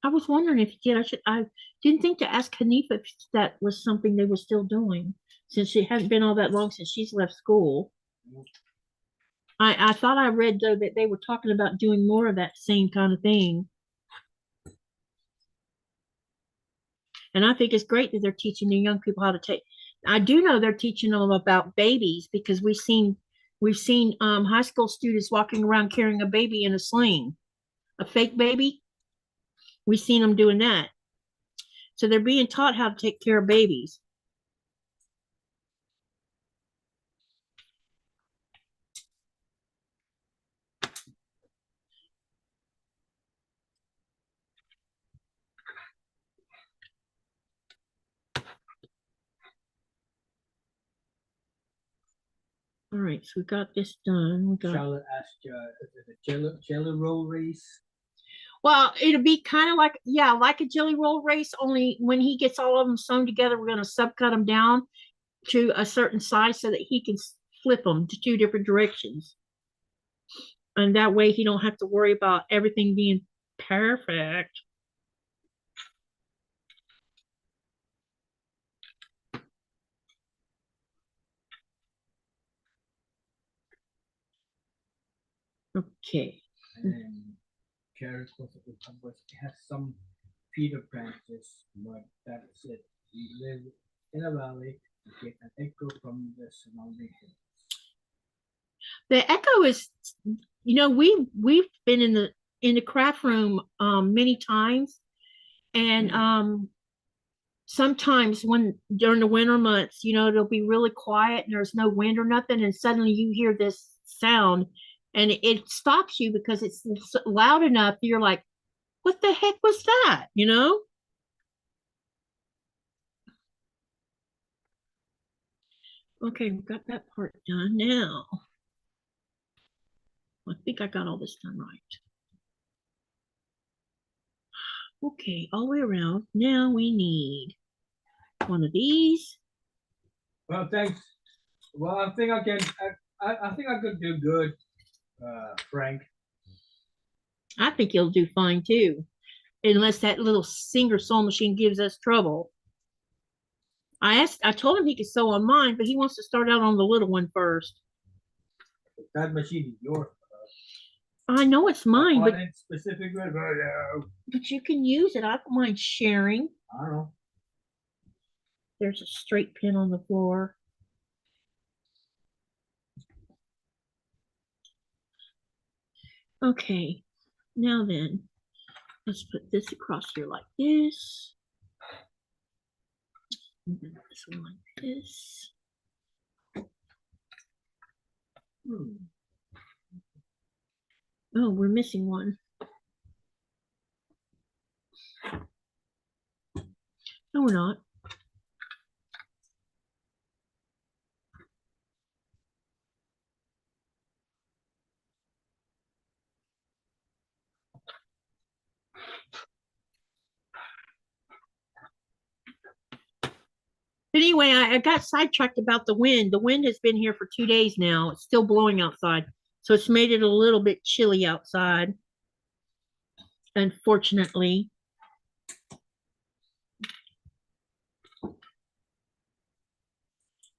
I was wondering if you did. I didn't think to ask Hanifa if that was something they were still doing, since it hasn't been all that long since she's left school. I thought I read though that they were talking about doing more of that same kind of thing. And I think it's great that they're teaching the young people how to take. I do know they're teaching them about babies, because we've seen high school students walking around carrying a baby in a sling, a fake baby. We've seen them doing that. So they're being taught how to take care of babies. All right, so we got this done. We got. Charlotte asked, is it a jelly roll race? Well, it'll be kind of like, yeah, like a jelly roll race, only when he gets all of them sewn together, we're going to subcut them down to a certain size so that he can flip them to 2 different directions. And that way he don't have to worry about everything being perfect. Okay. And Carrot has some feeder branches, but that's it. We live in a valley. We get an echo from the surrounding hills. The echo is, we've been in the craft room many times, and sometimes during the winter months, it'll be really quiet and there's no wind or nothing, and suddenly you hear this sound, and it stops you because it's loud enough. You're like, what the heck was that? Okay, we've got that part done now. I think I got all this done right. Okay, all the way around. Now we need one of these. Well, thanks. Well, I think I can. I think I could do good, Frank. I think you'll do fine too, unless that little Singer sewing machine gives us trouble. I told him he could sew on mine, but he wants to start out on the little one first. That machine is yours. I know it's mine, but specific. but you can use it. I don't mind sharing. I don't know. There's a straight pin on the floor. Okay, now then, let's put this across here like this. And then this one like this. Oh, we're missing one. No, we're not. But anyway, I got sidetracked about the wind. The wind has been here for 2 days now. It's still blowing outside. So it's made it a little bit chilly outside. Unfortunately.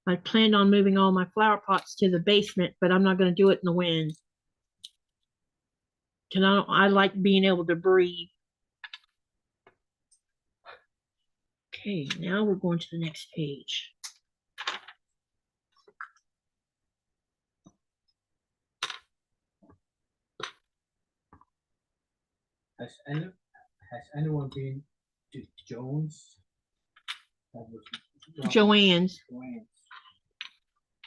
I planned on moving all my flower pots to the basement, but I'm not going to do it in the wind. Because I like being able to breathe. Okay, now we're going to the next page. Has anyone been to Jones? Joann's.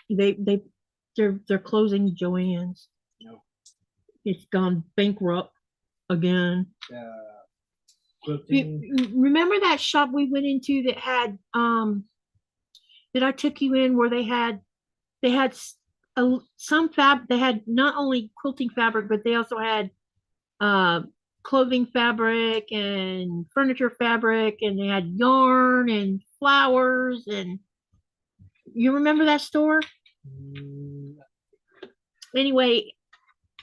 They're closing Joann's. No. It's gone bankrupt again. Quilting. Remember that shop we went into that had that I took you in where they had they had not only quilting fabric, but they also had clothing fabric and furniture fabric, and they had yarn and flowers. And you remember that store? Anyway,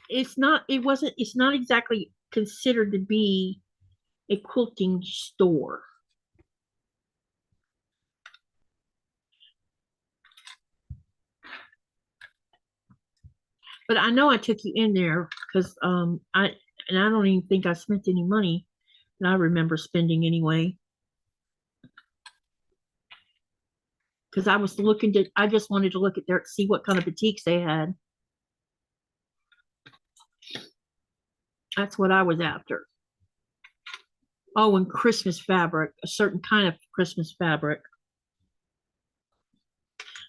it's not exactly considered to be a quilting store. But I know I took you in there because I don't even think I spent any money that I remember spending anyway. Because I just wanted to look at there to see what kind of boutiques they had. That's what I was after. Oh, and Christmas fabric, a certain kind of Christmas fabric.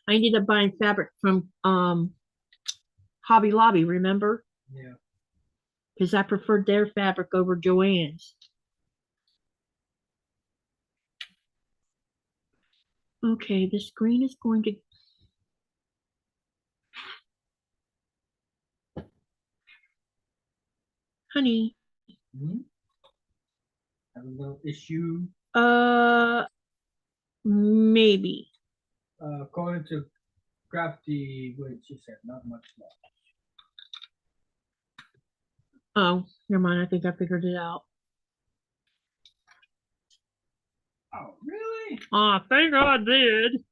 I ended up buying fabric from Hobby Lobby, remember? Yeah. Because I preferred their fabric over Joann's. Okay, this green is going to... Honey. Have a little issue. Maybe. According to crafty, what she said, not much left. Oh, never mind. I think I figured it out. Oh, really? Oh, I think I did.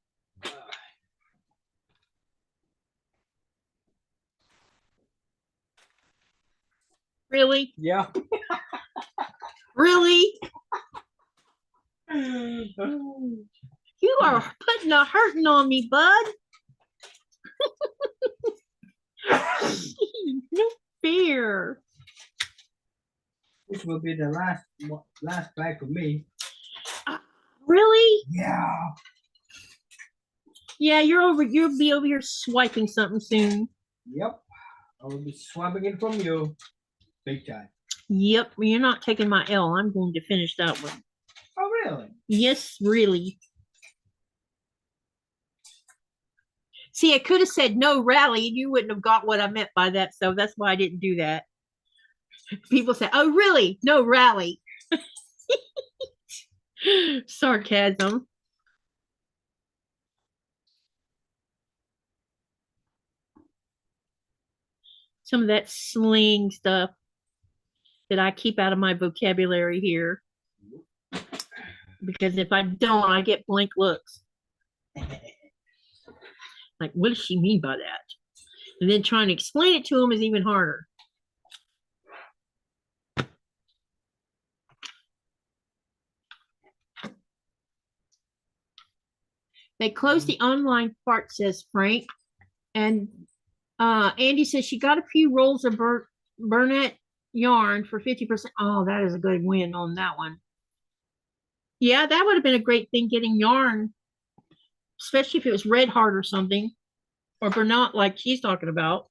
Really? Yeah. Really? You are putting a hurting on me, bud. No fear. This will be the last bag for me. Really? Yeah. Yeah, you'll be over here swiping something soon. Yep. I will be swapping it from you. Big time. Yep, you're not taking my L. I'm going to finish that one. Oh, really? Yes, really. See, I could have said no rally and you wouldn't have got what I meant by that. So that's why I didn't do that. People say, oh, really? No rally. Sarcasm. Some of that sling stuff that I keep out of my vocabulary here. Because if I don't, I get blank looks. Like, what does she mean by that? And then trying to explain it to him is even harder. They closed the online part, says Frank. And Andy says she got a few rolls of Burnett yarn for 50%. Oh, that is a good win on that one. Yeah, that would have been a great thing, getting yarn, especially if it was Red Heart or something, or Bernat like she's talking about.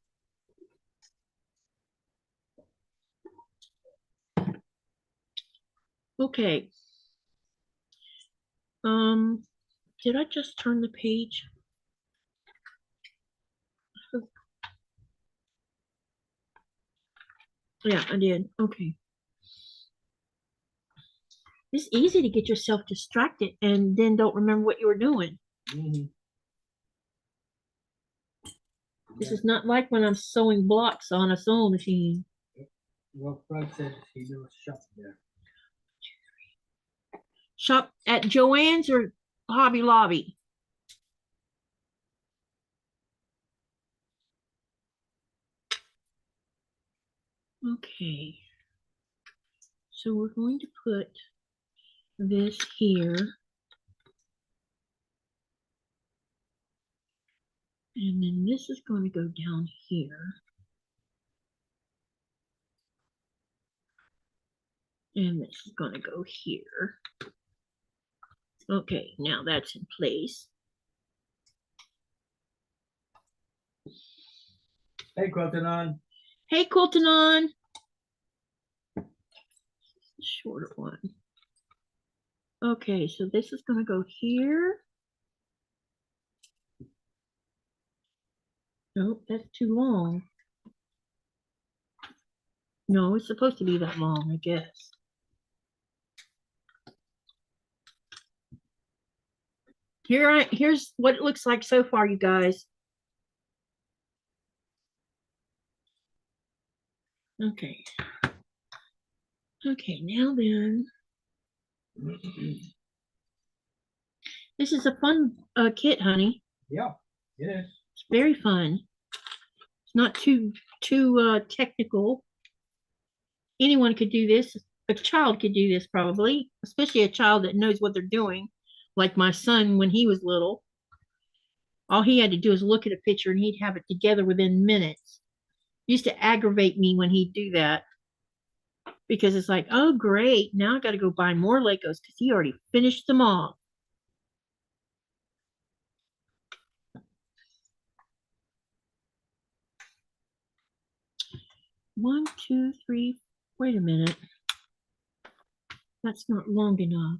Okay. Did I just turn the page? Yeah, I did. Okay. It's easy to get yourself distracted and then don't remember what you were doing. This is not like when I'm sewing blocks on a sewing machine. Well, Frank said he never shop there. Shop at Joann's or Hobby Lobby? Okay. So we're going to put this here. And then this is going to go down here. And this is going to go here. Okay, now that's in place. Hey, Quilting on. Hey, Quilting on. Shorter one. Okay, so this is going to go here. Nope, that's too long. No, it's supposed to be that long, I guess. Here's what it looks like so far, you guys. Okay. Okay, now then. This is a fun kit, honey. Yeah, it is. It's very fun. It's not too technical. Anyone could do this. A child could do this probably, especially a child that knows what they're doing, like my son when he was little. All he had to do is look at a picture and he'd have it together within minutes. It used to aggravate me when he'd do that, because it's like, oh great, now I got to go buy more Legos because he already finished them all. One, two, three. Wait a minute. That's not long enough.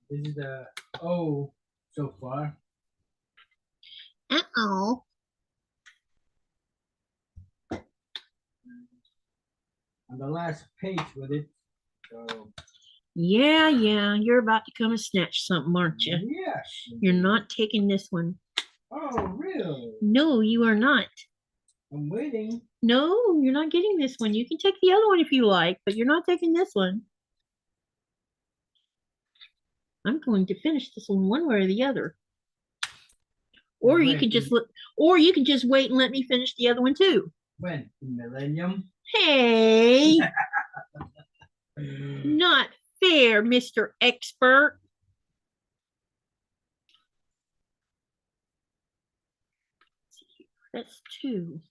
This is the O so far. Uh-oh. On the last page with it. So Yeah, you're about to come and snatch something, aren't you? yes. You're not taking this one. Oh, really? No, you are not. I'm waiting. No, you're not getting this one. You can take the other one if you like, but you're not taking this one. I'm going to finish this one way or the other. Or you can just wait and let me finish the other one too. When? Millennium? Hey, not fair, Mr. Expert. That's two.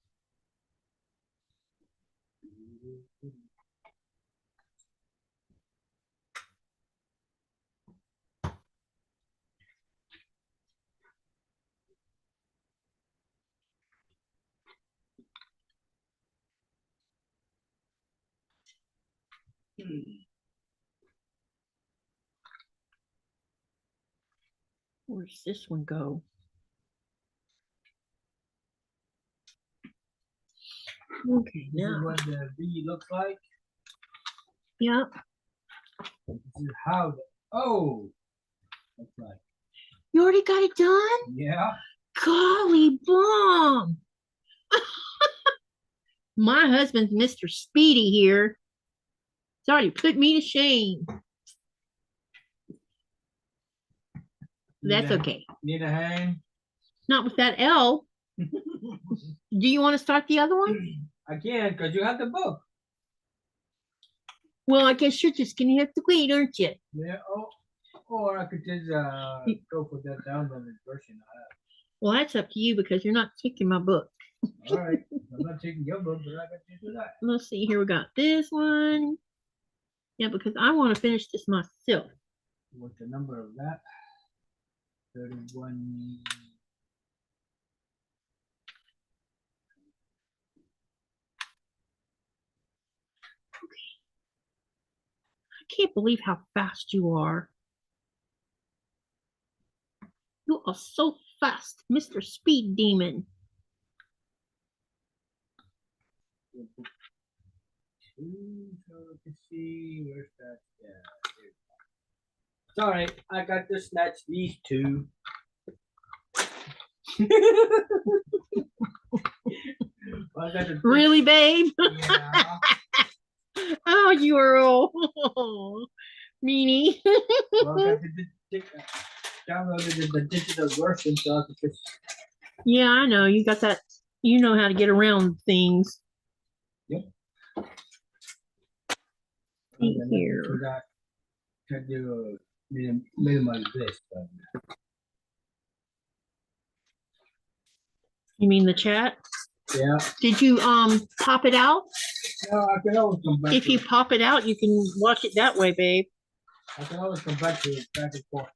Where's this one go? Okay, This now. is what the V looks like. Yeah. This is how the O looks like. You already got it done? Yeah. Golly bomb. My husband's Mr. Speedy here. Sorry, put me to shame. That's okay. Need a hand? Not with that L. Do you want to start the other one? I can, because you have the book. Well, I guess you're just going to have to wait, aren't you? Yeah, or I could just go for that downloaded version I have. Well, that's up to you because you're not taking my book. All right. I'm not taking your book, but I got you do that. Let's see. Here we got this one. Yeah, because I want to finish this myself. What's the number of that? 31. I can't believe how fast you are. You are so fast, Mr. Speed Demon. So we can see where's that? Yeah. Sorry, I got to snatch these two. Really, babe? Yeah. Oh, you are old. Meanie. Well, I got to downloaded the digital version, so I could just. Yeah, I know. You got that. You know how to get around things. Yep. See here. To do minimize this. But. You mean the chat? Yeah. Did you pop it out? No, I can always come back. If you pop it out, you can watch it that way, babe. I can always come back to it back and forth.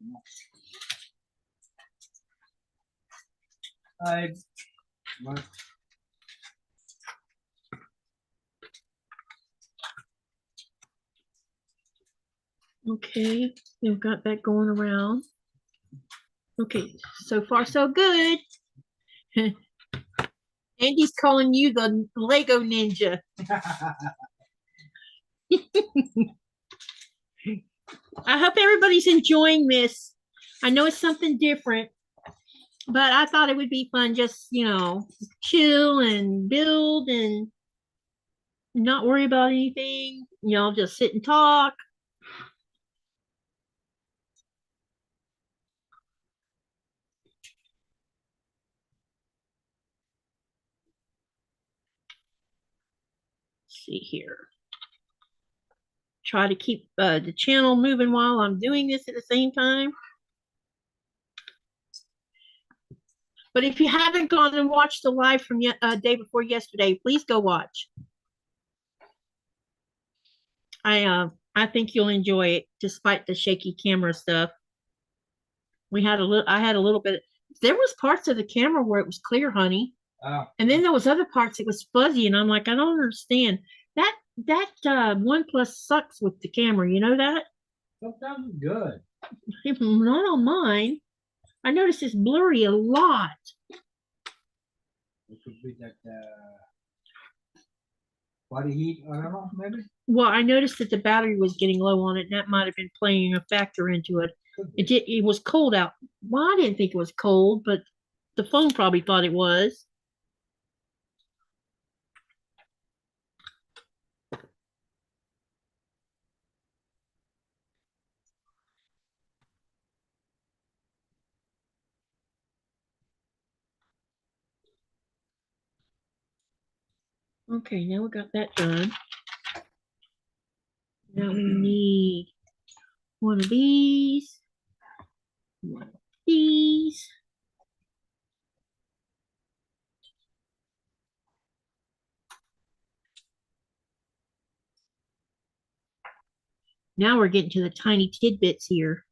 Okay, we've got that going around. Okay, so far so good. Andy's calling you the Lego Ninja. I hope everybody's enjoying this. I know it's something different, but I thought it would be fun just, you know, chill and build and not worry about anything. You know, just sit and talk. Let's see here. Try to keep the channel moving while I'm doing this at the same time. But if you haven't gone and watched the live from day before yesterday, please go watch. I think you'll enjoy it despite the shaky camera stuff. I had a little bit. There was parts of the camera where it was clear, honey. And then there was other parts it was fuzzy, and I'm like, I don't understand. That OnePlus sucks with the camera, you know that? Sometimes it's good. Not on mine. I noticed it's blurry a lot. It could be that body heat, I don't know, maybe? Well, I noticed that the battery was getting low on it, and that might have been playing a factor into it. It was cold out. Well, I didn't think it was cold, but the phone probably thought it was. Okay, now we got that done. Now we need one of these, one of these. Now we're getting to the tiny tidbits here.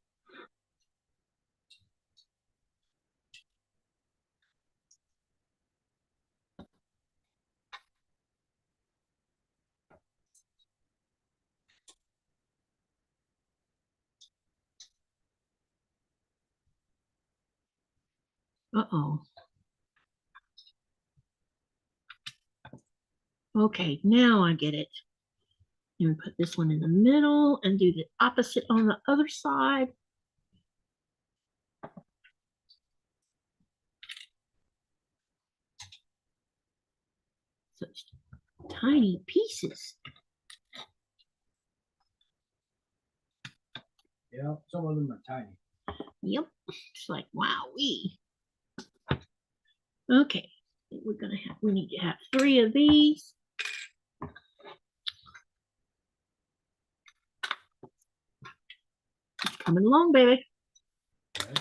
Uh-oh. Okay, now I get it. And we put this one in the middle and do the opposite on the other side. Such tiny pieces. Yeah, some of them are tiny. Yep. It's like, wowee. Okay. We need to have 3 of these. Coming along, baby. Okay.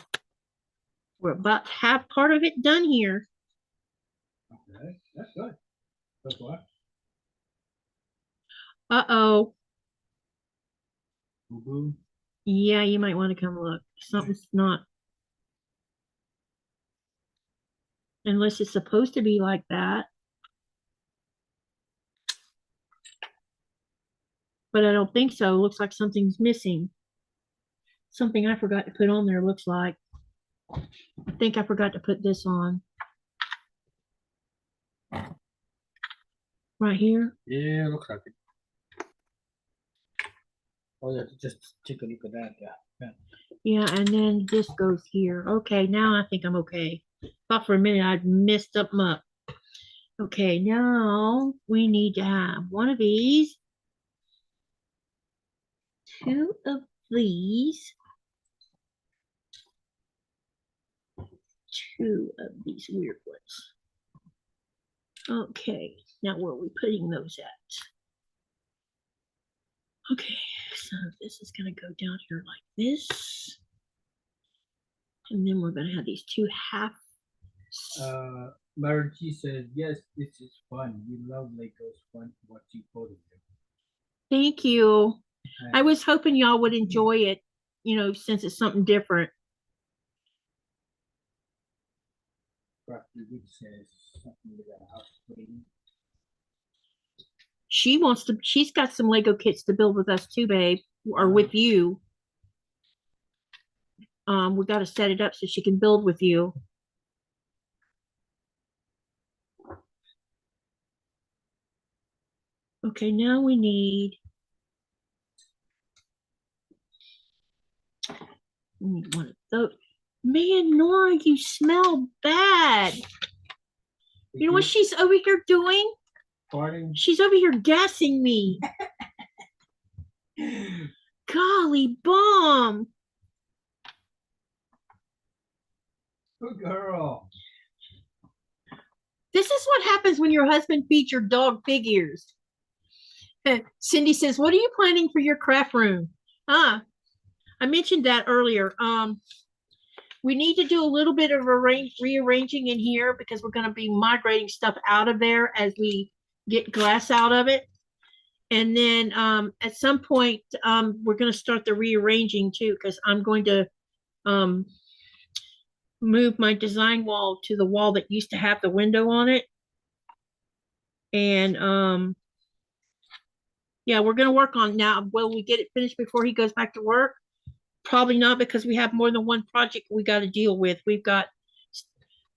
We're about to have part of it done here. Okay, that's good. So far. Uh-oh. Boo-boo. Yeah, you might want to come look. Something's not. Unless it's supposed to be like that. But I don't think so. Looks like something's missing. Something I forgot to put on there looks like. I think I forgot to put this on. Right here. Yeah, looks like it. Oh, yeah, just take a look at that. Yeah. Yeah, and then this goes here. Okay, now I think I'm okay. Thought for a minute I'd messed up my. Okay, now we need to have one of these, 2 of these, 2 of these weird ones. Okay, now where are we putting those at? Okay, so this is going to go down here like this. And then we're going to have these 2 half. Margie says, yes, this is fun. We love Legos fun watching photos. Thank you. I And was hoping y'all would enjoy it, you know, since it's something different. Crafty says something about house cleaning. She's got some Lego kits to build with us too, babe, or with you. We got to set it up so she can build with you. Okay, now we need one of those. Man, Nora, you smell bad. You know what she's over here doing? Farting. She's over here gassing me. Golly bum. Good girl. This is what happens when your husband feeds your dog pig ears. Cindy says, what are you planning for your craft room? I mentioned that earlier. We need to do a little bit of rearranging in here because we're going to be migrating stuff out of there as we get glass out of it. And then at some point, we're going to start the rearranging too, because I'm going to move my design wall to the wall that used to have the window on it. And yeah, we're going to work on now. Will we get it finished before he goes back to work? Probably not, because we have more than one project we got to deal with.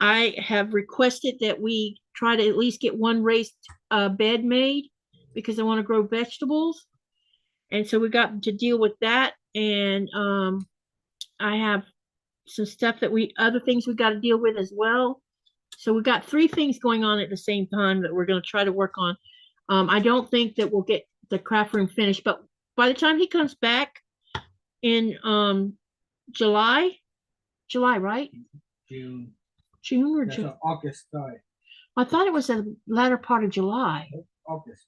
I have requested that we try to at least get one raised bed made because I want to grow vegetables. And so we got to deal with that. And I have some stuff other things we got to deal with as well. So we got 3 things going on at the same time that we're going to try to work on. I don't think that we'll get the craft room finished, but by the time he comes back in July, right? June. June or That's June? an August start. I thought it was the latter part of July. August.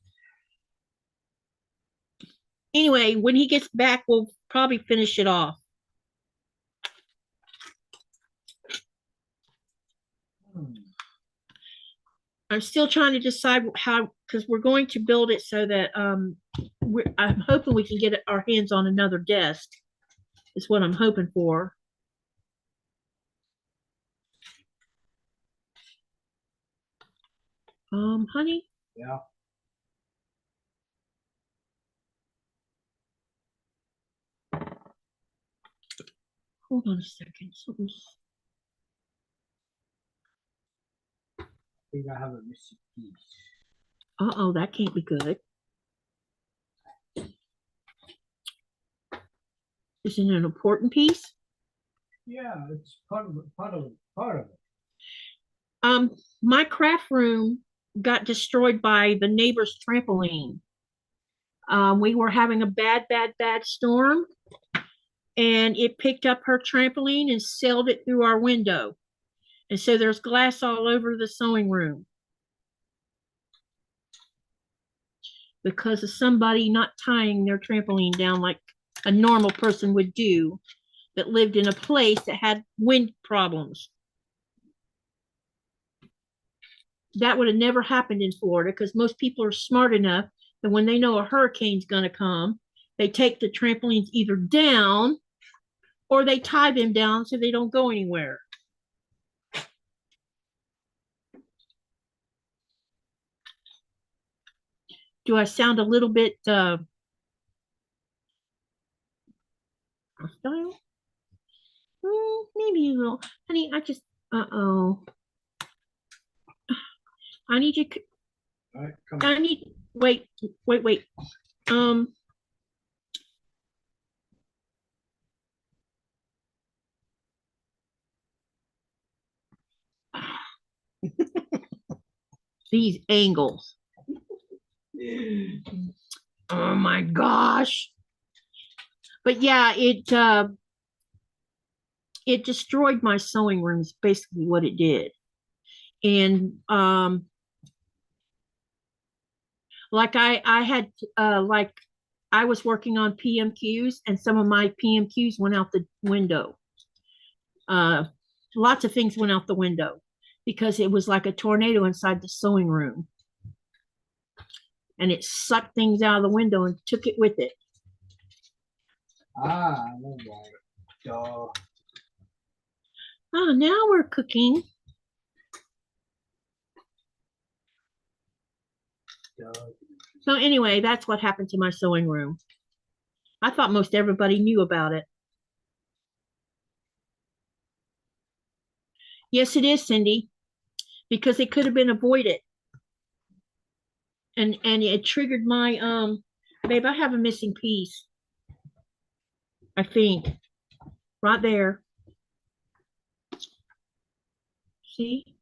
Anyway, when he gets back, we'll probably finish it off. I'm still trying to decide how, because we're going to build it so that I'm hoping we can get our hands on another desk. Is what I'm hoping for. Honey? Yeah. Hold on a second. Something's... I think I have a missing piece. Uh-oh, that can't be good. Is it an important piece? Yeah, it's part of it. My craft room got destroyed by the neighbor's trampoline. We were having a bad storm, and it picked up her trampoline and sailed it through our window. And so there's glass all over the sewing room because of somebody not tying their trampoline down like a normal person would do that lived in a place that had wind problems. That would have never happened in Florida because most people are smart enough that when they know a hurricane's going to come, they take the trampolines either down or they tie them down so they don't go anywhere. Do I sound a little bit hostile? Maybe a little. Honey, I just, uh-oh. I need you, All right, come I need, wait. These angles. Oh my gosh. But yeah, it destroyed my sewing room is basically what it did. And like I had like I was working on PMQs and some of my PMQs went out the window. Lots of things went out the window because it was like a tornado inside the sewing room. And it sucked things out of the window and took it with it. Ah, all right. Duh. Oh, now we're cooking. Duh. So anyway, that's what happened to my sewing room. I thought most everybody knew about it. Yes, it is, Cindy, because it could have been avoided. And it triggered my babe, I have a missing piece. I think. Right there. See?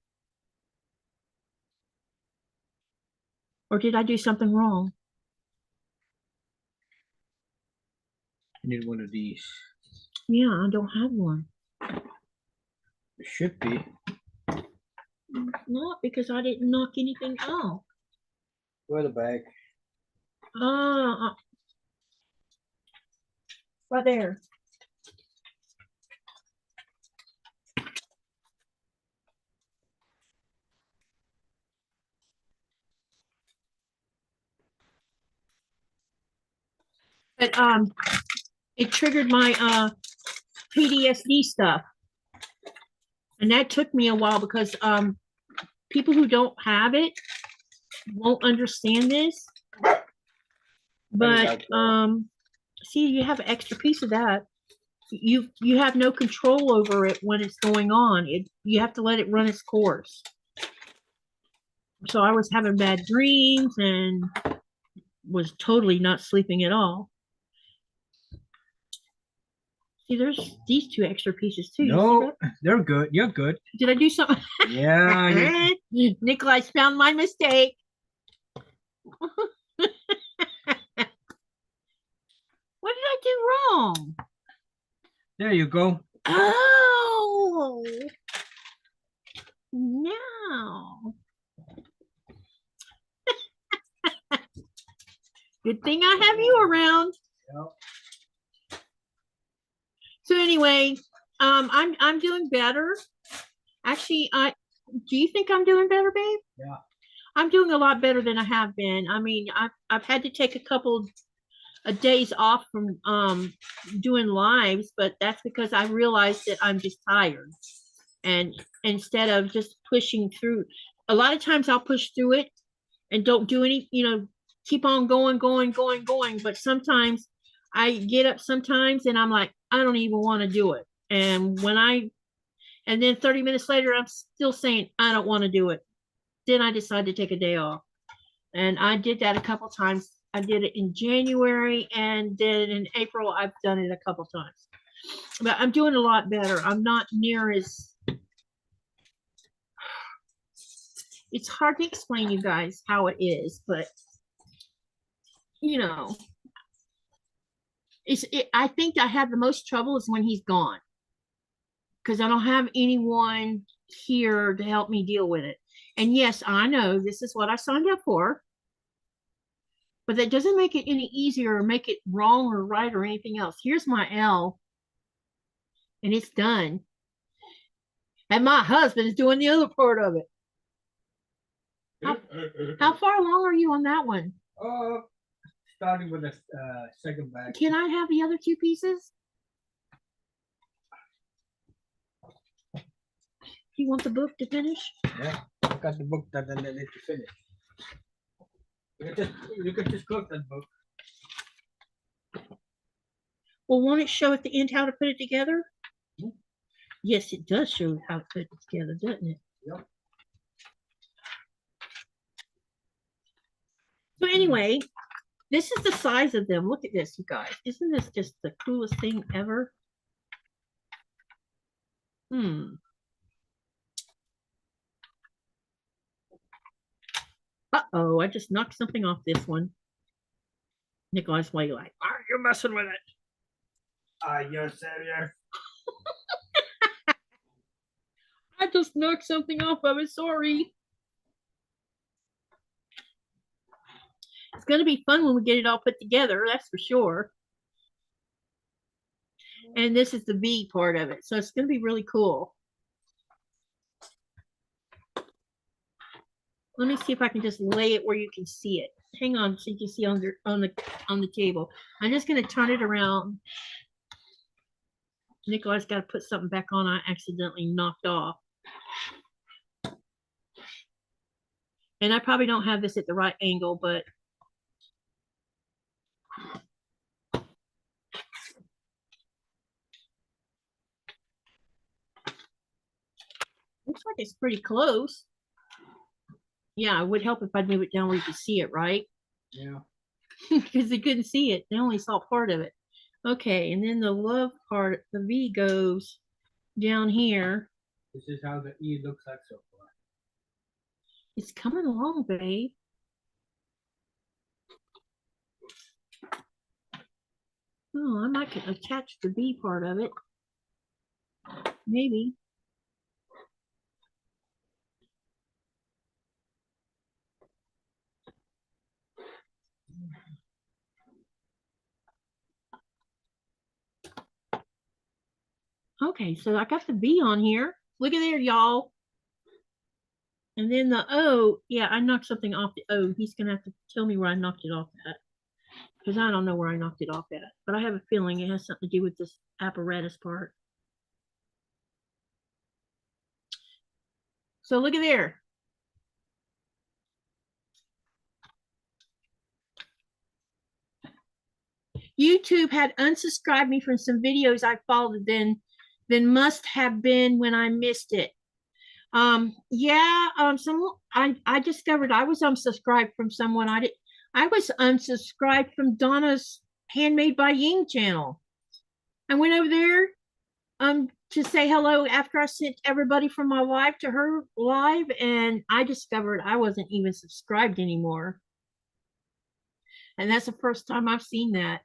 Or did I do something wrong? I need one of these. Yeah, I don't have one. It should be. Not because I didn't knock anything out. Where the bag? Right there. But it triggered my PTSD stuff. And that took me a while because people who don't have it won't understand this. But see, you have an extra piece of that. You have no control over it when it's going on. You have to let it run its course. So I was having bad dreams and was totally not sleeping at all. See, there's these two extra pieces too. No, they're good. You're good. Did I do something? Yeah. Nikolaj found my mistake. What did I do wrong? There you go. Oh, no. Good thing I have you around. Yep. So anyway, I'm doing better. Actually, do you think I'm doing better, babe? Yeah. I'm doing a lot better than I have been. I mean, I've had to take a couple of days off from doing lives, but that's because I realized that I'm just tired. And instead of just pushing through, a lot of times I'll push through it and don't do any, keep on going. But sometimes I get up sometimes and I'm like, I don't even want to do it. And then 30 minutes later, I'm still saying, I don't want to do it. Then I decide to take a day off. And I did that a couple times. I did it in January, and then in April, I've done it a couple times. But I'm doing a lot better. I'm not near as, It's hard to explain you guys how it is, but you know, I think I have the most trouble is when he's gone, because I don't have anyone here to help me deal with it. And yes, I know this is what I signed up for, but that doesn't make it any easier or make it wrong or right or anything else. Here's my L, and it's done. And my husband is doing the other part of it. How far along are you on that one? Starting with the second bag. Can I have the other 2 pieces? You want the book to finish? Yeah, I got the book that I need to finish. You can just close that book. Well, won't it show at the end how to put it together? Hmm? Yes, it does show how to put it together, doesn't it? Yep. So anyway, this is the size of them. Look at this, you guys. Isn't this just the coolest thing ever? Uh-oh, I just knocked something off this one. Nikolaj's way like, are you messing with it? Are you serious? I just knocked something off of it, sorry. It's going to be fun when we get it all put together, that's for sure. And this is the V part of it, so it's going to be really cool. Let me see if I can just lay it where you can see it. Hang on, so you can see on the table. I'm just going to turn it around. Nikolaj's got to put something back on I accidentally knocked off. And I probably don't have this at the right angle, but looks like it's pretty close. Yeah, it would help if I move it down where you could see it, right? Yeah. Because they couldn't see it. They only saw part of it. Okay, and then the love part, the V goes down here. This is how the E looks like so far. It's coming along, babe. Oh, I might attach the V part of it. Maybe. Okay, so I got the V on here. Look at there, y'all. And then the O, yeah, I knocked something off the O. He's going to have to tell me where I knocked it off at. Because I don't know where I knocked it off at. But I have a feeling it has something to do with this apparatus part. So look at there. YouTube had unsubscribed me from some videos I followed then must have been when I missed it. I discovered I was unsubscribed from someone I was unsubscribed from Donna's Handmade by Ying channel. I went over there to say hello after I sent everybody from my live to her live, and I discovered I wasn't even subscribed anymore. And that's the first time I've seen that.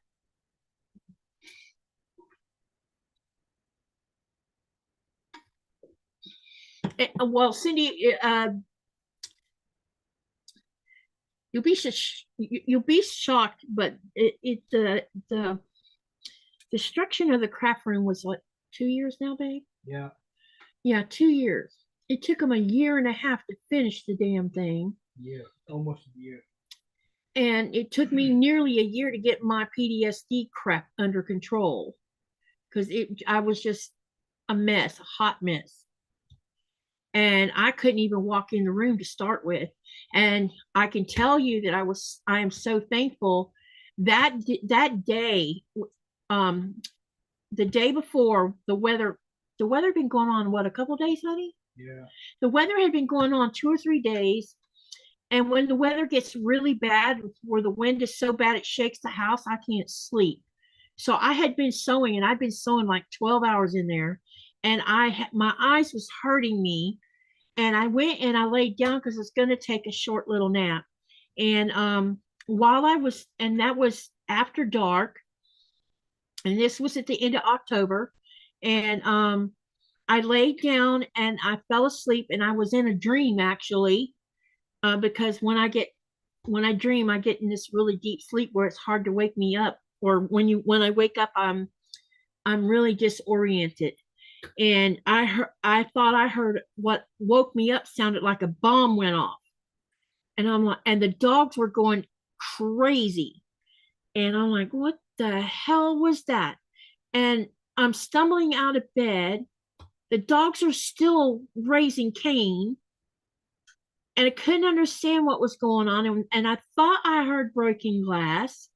Well, Cindy, you'll be shocked, but the destruction of the craft room was what, 2 years now, babe? Yeah. Yeah, 2 years. It took them a year and a half to finish the damn thing. Yeah, almost a year. And it took me nearly a year to get my PTSD crap under control, because I was just a mess, a hot mess. And I couldn't even walk in the room to start with. And I can tell you that I am so thankful that day, the day before, the weather had been going on, what, a couple of days, honey? Yeah. The weather had been going on 2 or 3 days. And when the weather gets really bad, where the wind is so bad it shakes the house, I can't sleep. So I had been sewing, and I'd been sewing like 12 hours in there. And my eyes was hurting me. and I went and I laid down because I was going to take a short little nap. And while I was, and that was after dark, and this was at the end of October, and I laid down and I fell asleep, and I was in a dream actually, because when I dream, I get in this really deep sleep where it's hard to wake me up, or when I wake up, I'm really disoriented. And I thought I heard what woke me up sounded like a bomb went off. And I'm like, and the dogs were going crazy. And I'm like, what the hell was that? And I'm stumbling out of bed. The dogs are still raising Cain. And I couldn't understand what was going on. And I thought I heard broken glass.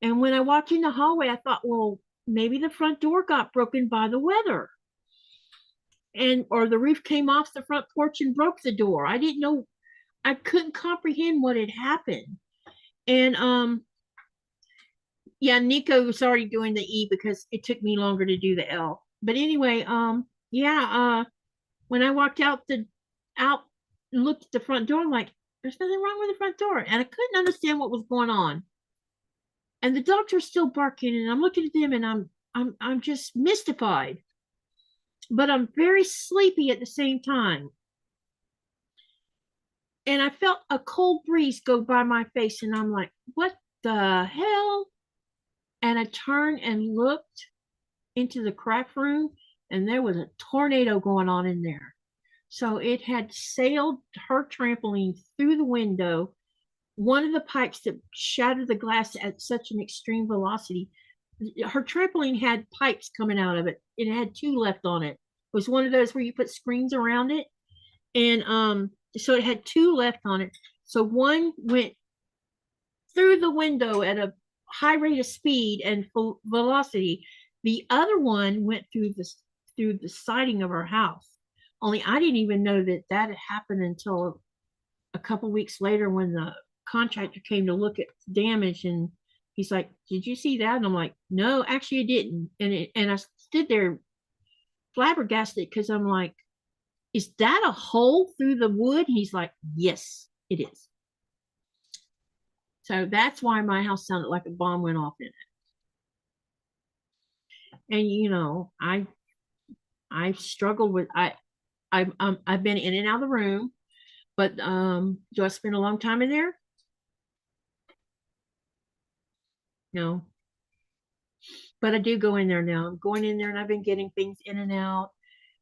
And when I walked in the hallway, I thought, well, maybe the front door got broken by the weather. Or the roof came off the front porch and broke the door. I didn't know. I couldn't comprehend what had happened. And yeah, Nico was already doing the E because it took me longer to do the L. But anyway, yeah, when I walked out and looked at the front door, I'm like, there's nothing wrong with the front door. And I couldn't understand what was going on. And the dogs were still barking, and I'm looking at them, and I'm just mystified. But I'm very sleepy at the same time. And I felt a cold breeze go by my face, and I'm like, what the hell? And I turned and looked into the craft room, and there was a tornado going on in there. So it had sailed her trampoline through the window. One of the pipes that shattered the glass at such an extreme velocity, her trampoline had pipes coming out of it. It had two left on it. It was one of those where you put screens around it. And so it had two left on it. So one went through the window at a high rate of speed and velocity. The other one went through the siding of our house. Only I didn't even know that had happened until a couple weeks later when the contractor came to look at damage, and he's like, did you see that? And I'm like, no, actually I didn't. And I stood there flabbergasted because I'm like, is that a hole through the wood? He's like, yes, it is. So that's why my house sounded like a bomb went off in it. And you know, I've struggled with I've been in and out of the room, but do I spend a long time in there? No. But I do go in there now. I'm going in there, and I've been getting things in and out.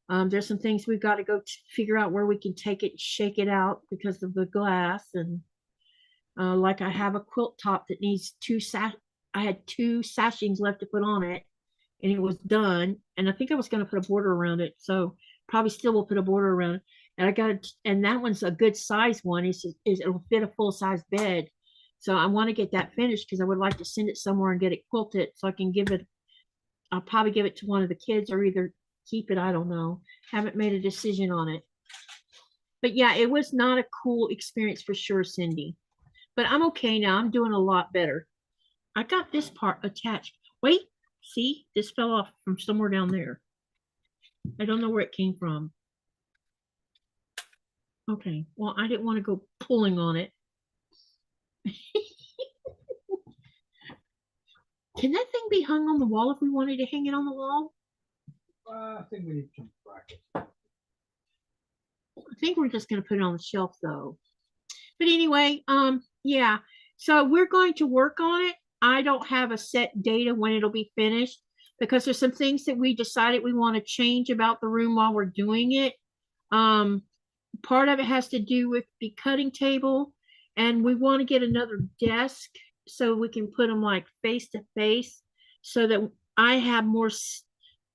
There's some things we've got to go figure out where we can take it and shake it out because of the glass. And like I have a quilt top that needs I had two sashings left to put on it, and it was done. And I think I was going to put a border around it. So probably still will put a border around it. And I got it, and that one's a good size one. It'll fit a full size bed. So I want to get that finished because I would like to send it somewhere and get it quilted so I can I'll probably give it to one of the kids or either keep it. I don't know. Haven't made a decision on it. But yeah, it was not a cool experience for sure, Cindy. But I'm okay now. I'm doing a lot better. I got this part attached. Wait, see, this fell off from somewhere down there. I don't know where it came from. Okay, well, I didn't want to go pulling on it. Can that thing be hung on the wall if we wanted to hang it on the wall? I think we need some brackets. I think we're just going to put it on the shelf though. But anyway, yeah. So we're going to work on it. I don't have a set date of when it'll be finished because there's some things that we decided we want to change about the room while we're doing it. Part of it has to do with the cutting table, and we want to get another desk so we can put them like face to face so that I have more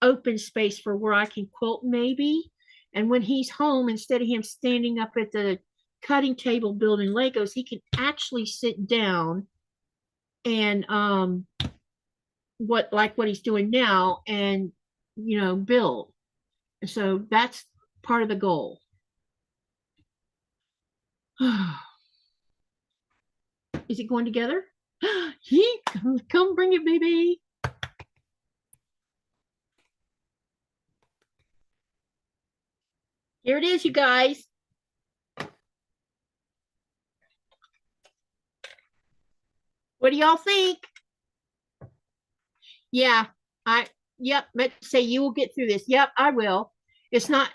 open space for where I can quilt maybe. And when he's home, instead of him standing up at the cutting table building Legos, he can actually sit down and what he's doing now and build. So that's part of the goal. Is it going together? Come bring it, baby. Here it is, you guys. What do y'all think? Yeah, yep, let's say you will get through this. Yep, I will. It's not,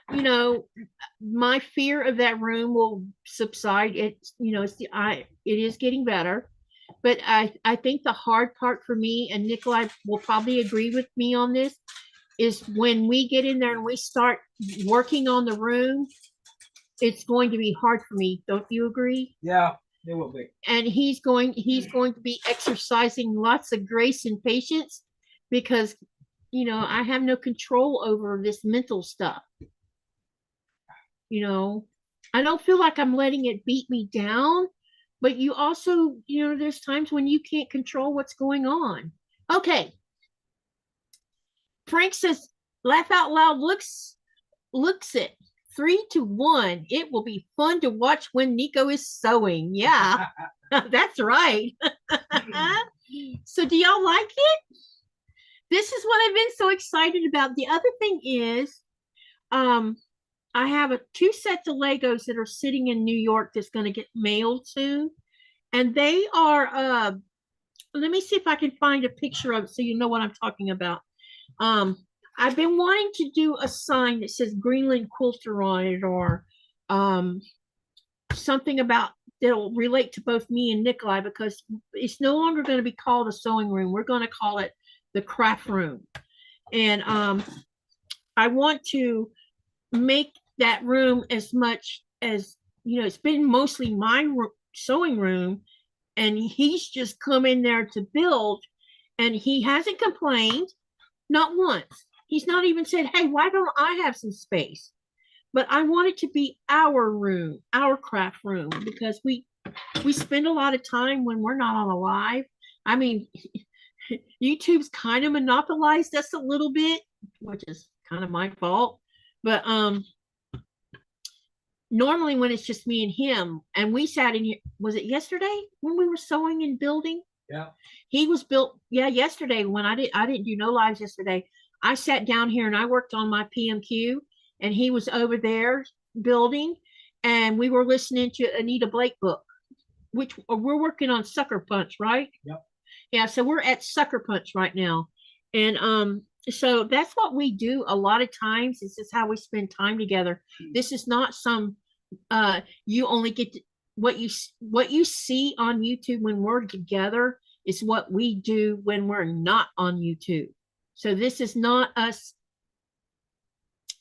my fear of that room will subside. It's, it is getting better. But I think the hard part for me, and Nikolaj will probably agree with me on this, is when we get in there and we start working on the room, it's going to be hard for me. Don't you agree? Yeah, it will be. And he's going to be exercising lots of grace and patience because I have no control over this mental stuff. I don't feel like I'm letting it beat me down, but you also, there's times when you can't control what's going on. Okay. Frank says, laugh out loud, looks it. 3-1. It will be fun to watch when Nico is sewing. Yeah, that's right. So do y'all like it? This is what I've been so excited about. The other thing is, I have 2 sets of Legos that are sitting in New York that's going to get mailed soon. And they are, let me see if I can find a picture of it so you know what I'm talking about. I've been wanting to do a sign that says Greenland Quilter on it, or something about that'll relate to both me and Nikolaj, because it's no longer going to be called a sewing room. We're going to call it the craft room. And I want to make that room as much as, it's been mostly my sewing room, and he's just come in there to build, and he hasn't complained, not once. He's not even said, hey, why don't I have some space? But I want it to be our room, our craft room, because we spend a lot of time when we're not on a live. I mean, YouTube's kind of monopolized us a little bit, which is kind of my fault. But normally when it's just me and him, and we sat in here, was it yesterday when we were sewing and building? Yeah. He was built, yeah, yesterday when I didn't do no lives yesterday. I sat down here and I worked on my PMQ, and he was over there building, and we were listening to Anita Blake book, which we're working on Sucker Punch, right? Yep. Yeah, so we're at Sucker Punch right now. And so that's what we do a lot of times. This is how we spend time together. This is not some you only get to, what you see on YouTube when we're together is what we do when we're not on YouTube. So this is not us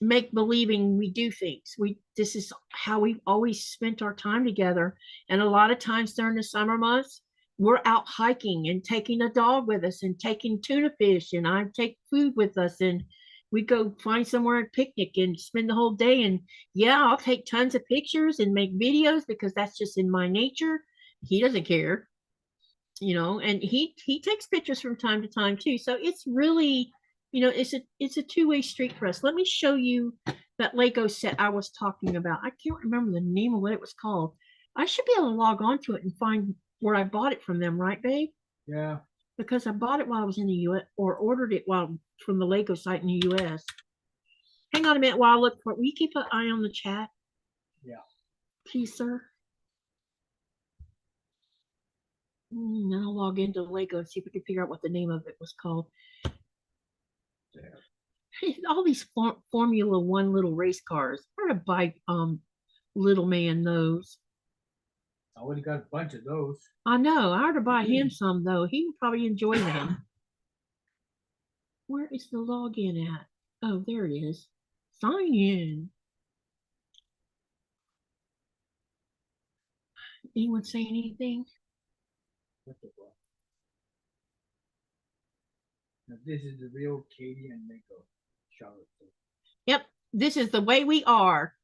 make believing we do things. This is how we've always spent our time together. And a lot of times during the summer months, we're out hiking and taking a dog with us and taking tuna fish, and I take food with us, and we go find somewhere and picnic and spend the whole day. And yeah, I'll take tons of pictures and make videos because that's just in my nature. He doesn't care, and he takes pictures from time to time too. So it's really, it's a two-way street for us. Let me show you that Lego set I was talking about. I can't remember the name of what it was called. I should be able to log on to it and find where I bought it from them, right, babe? Yeah. Because I bought it while I was in the US, or ordered it from the Lego site in the US. Hang on a minute while I look for it. Will you keep an eye on the chat? Yeah. Please, sir. Then I'll log into Lego and see if we can figure out what the name of it was called. Yeah. All these Formula One little race cars. I'm gonna buy little man those. I already got a bunch of those. I know. I ought to buy him some though. He would probably enjoy them. Where is the login at? Oh, there it is. Sign in. Anyone say anything? Now, this is the real Katie and Nico Charlotte. Yep, this is the way we are.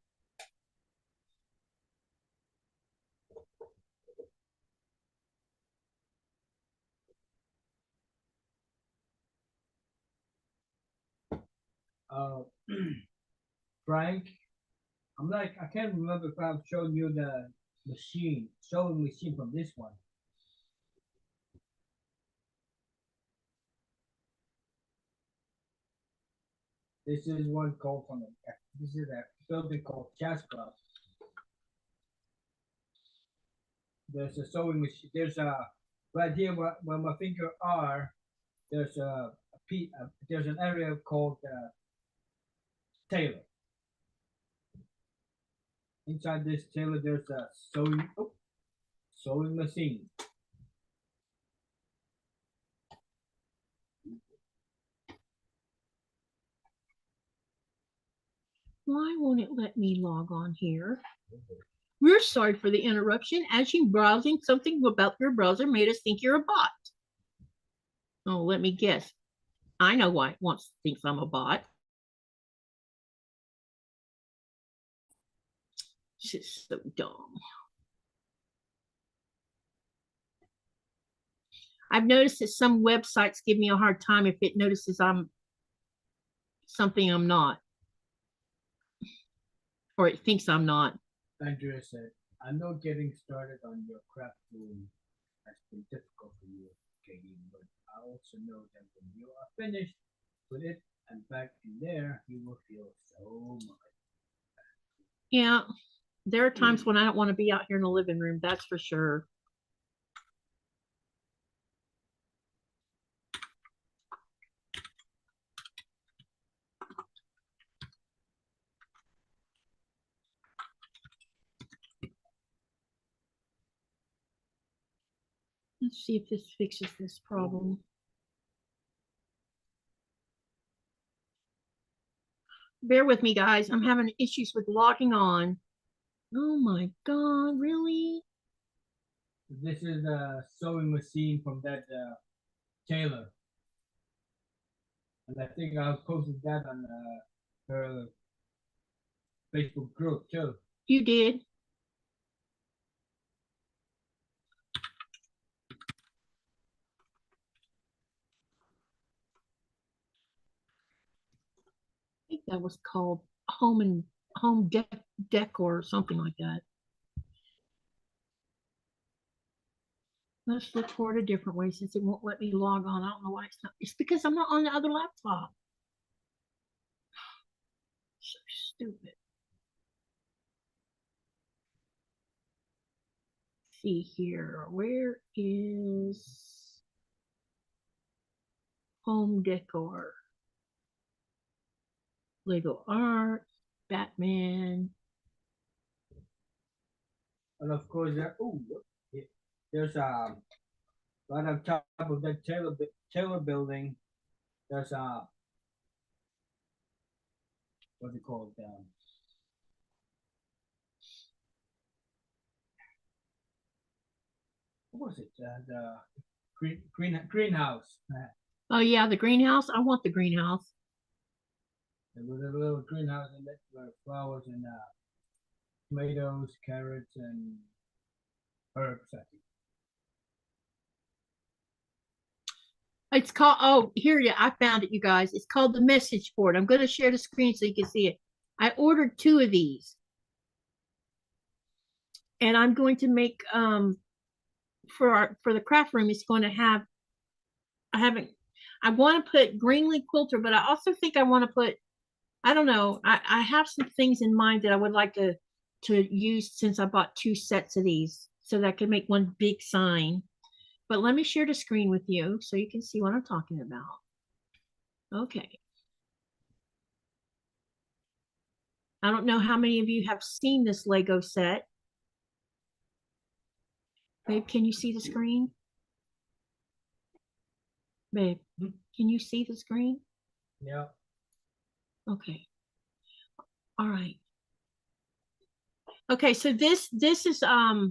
Frank, I can't remember if I've shown you the sewing machine from this one. This is one called from this is building called Jazz Club. There's a sewing machine. There's a right here where my finger are. There's there's an area called tailor. Inside this tailor, there's a sewing machine. Why won't it let me log on here? We're sorry for the interruption. As you browsing, something about your browser made us think you're a bot. Oh, let me guess. I know why it thinks I'm a bot. It's just so dumb. I've noticed that some websites give me a hard time if it notices I'm something I'm not. Or it thinks I'm not. Andrea said, I know getting started on your craft room has been difficult for you, Katie, but I also know that when you are finished with it and back in there, you will feel so much better. Yeah, there are times when I don't want to be out here in the living room, that's for sure. Let's see if this fixes this problem. Bear with me, guys. I'm having issues with logging on. Oh my God, really? This is a sewing machine from that tailor. And I think I posted that on her Facebook group too. You did? I think that was called home decor or something like that. Let's look for it a different way since it won't let me log on. I don't know why it's not. It's because I'm not on the other laptop. So stupid. Let's see here. Where is home decor? LegoArt, Batman. And of course, there's right on top of that tailor building. There's what's it called? What was it? The greenhouse. Oh yeah, the greenhouse. I want the greenhouse. There was a little greenhouse in it where flowers and tomatoes, carrots, and herbs. I think. It's called, oh, here, yeah, I found it, you guys. It's called the message board. I'm going to share the screen so you can see it. I ordered 2 of these. And I'm going to make, for the craft room, it's going to have, I want to put Greenland Quilter, but I also think I want to put, I don't know, I have some things in mind that I would like to use since I bought 2 sets of these so that I can make one big sign. But let me share the screen with you so you can see what I'm talking about. Okay. I don't know how many of you have seen this Lego set. Babe, can you see the screen? Babe, can you see the screen? Yeah. Okay. All right. Okay, so this is a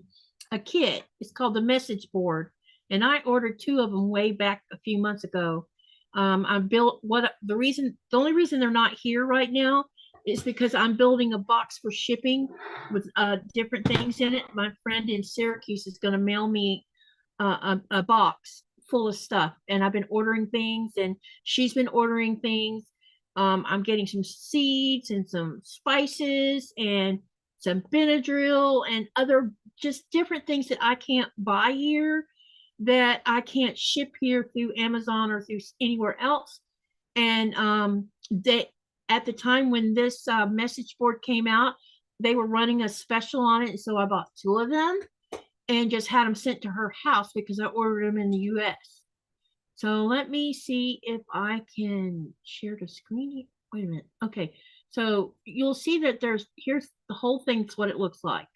kit. It's called the message board. And I ordered 2 of them way back a few months ago. I built the only reason they're not here right now is because I'm building a box for shipping with different things in it. My friend in Syracuse is going to mail me a box full of stuff, and I've been ordering things, and she's been ordering things. I'm getting some seeds and some spices and some Benadryl and other just different things that I can't buy here, that I can't ship here through Amazon or through anywhere else. And at the time when this message board came out, they were running a special on it. And so I bought 2 of them and just had them sent to her house because I ordered them in the US. So let me see if I can share the screen. Wait a minute. Okay. So you'll see that here's the whole thing's what it looks like.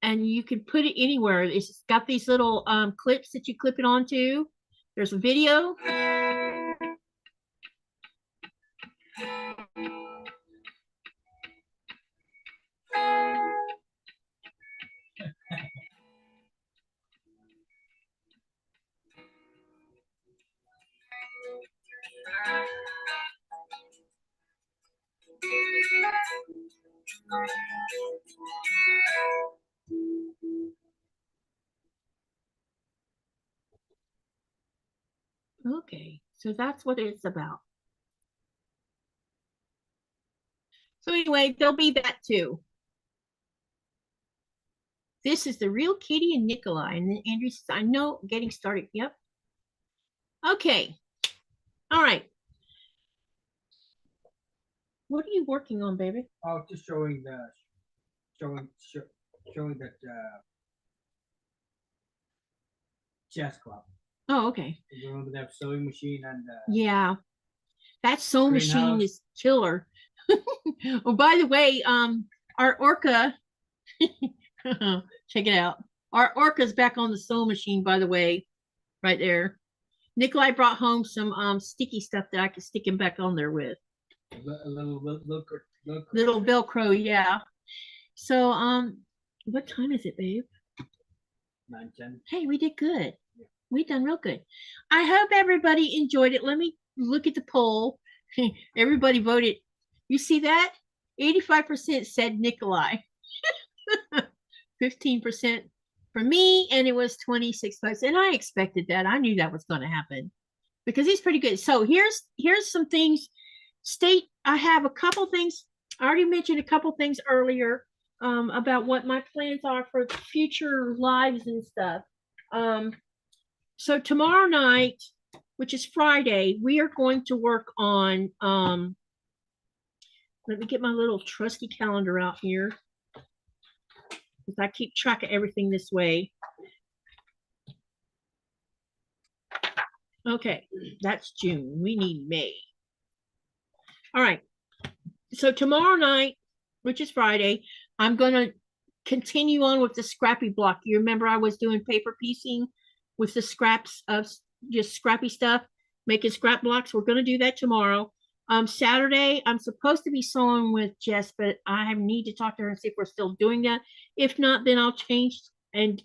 And you can put it anywhere. It's got these little clips that you clip it onto. There's a video. Okay, so that's what it's about. So anyway, there'll be that too. This is the real Kitty and Nikolaj. And then Andrew says, I know, getting started. Yep. Okay. All right. What are you working on, baby? Oh, just showing that chest cloth. Oh, okay. You remember that sewing machine and yeah, that sewing machine is killer. Oh, by the way, our orca, check it out. Our orca's back on the sewing machine, by the way, right there. Nikolaj brought home some sticky stuff that I could stick him back on there with. a little Velcro, yeah. So, what time is it, babe? 9:10. Hey, we did good. Yeah. We done real good. I hope everybody enjoyed it. Let me look at the poll. Everybody voted. You see that? 85% said Nikolaj. 15% for me, and it was 26 votes. And I expected that. I knew that was going to happen because he's pretty good. So here's some things. I have a couple things. I already mentioned a couple things earlier about what my plans are for future lives and stuff. So tomorrow night, which is Friday, we are going to work on, let me get my little trusty calendar out here, because I keep track of everything this way. Okay, that's June. We need May. All right. So tomorrow night, which is Friday, I'm going to continue on with the scrappy block. You remember I was doing paper piecing with the scraps of just scrappy stuff, making scrap blocks. We're going to do that tomorrow. Saturday, I'm supposed to be sewing with Jess, but I need to talk to her and see if we're still doing that. If not, then I'll change and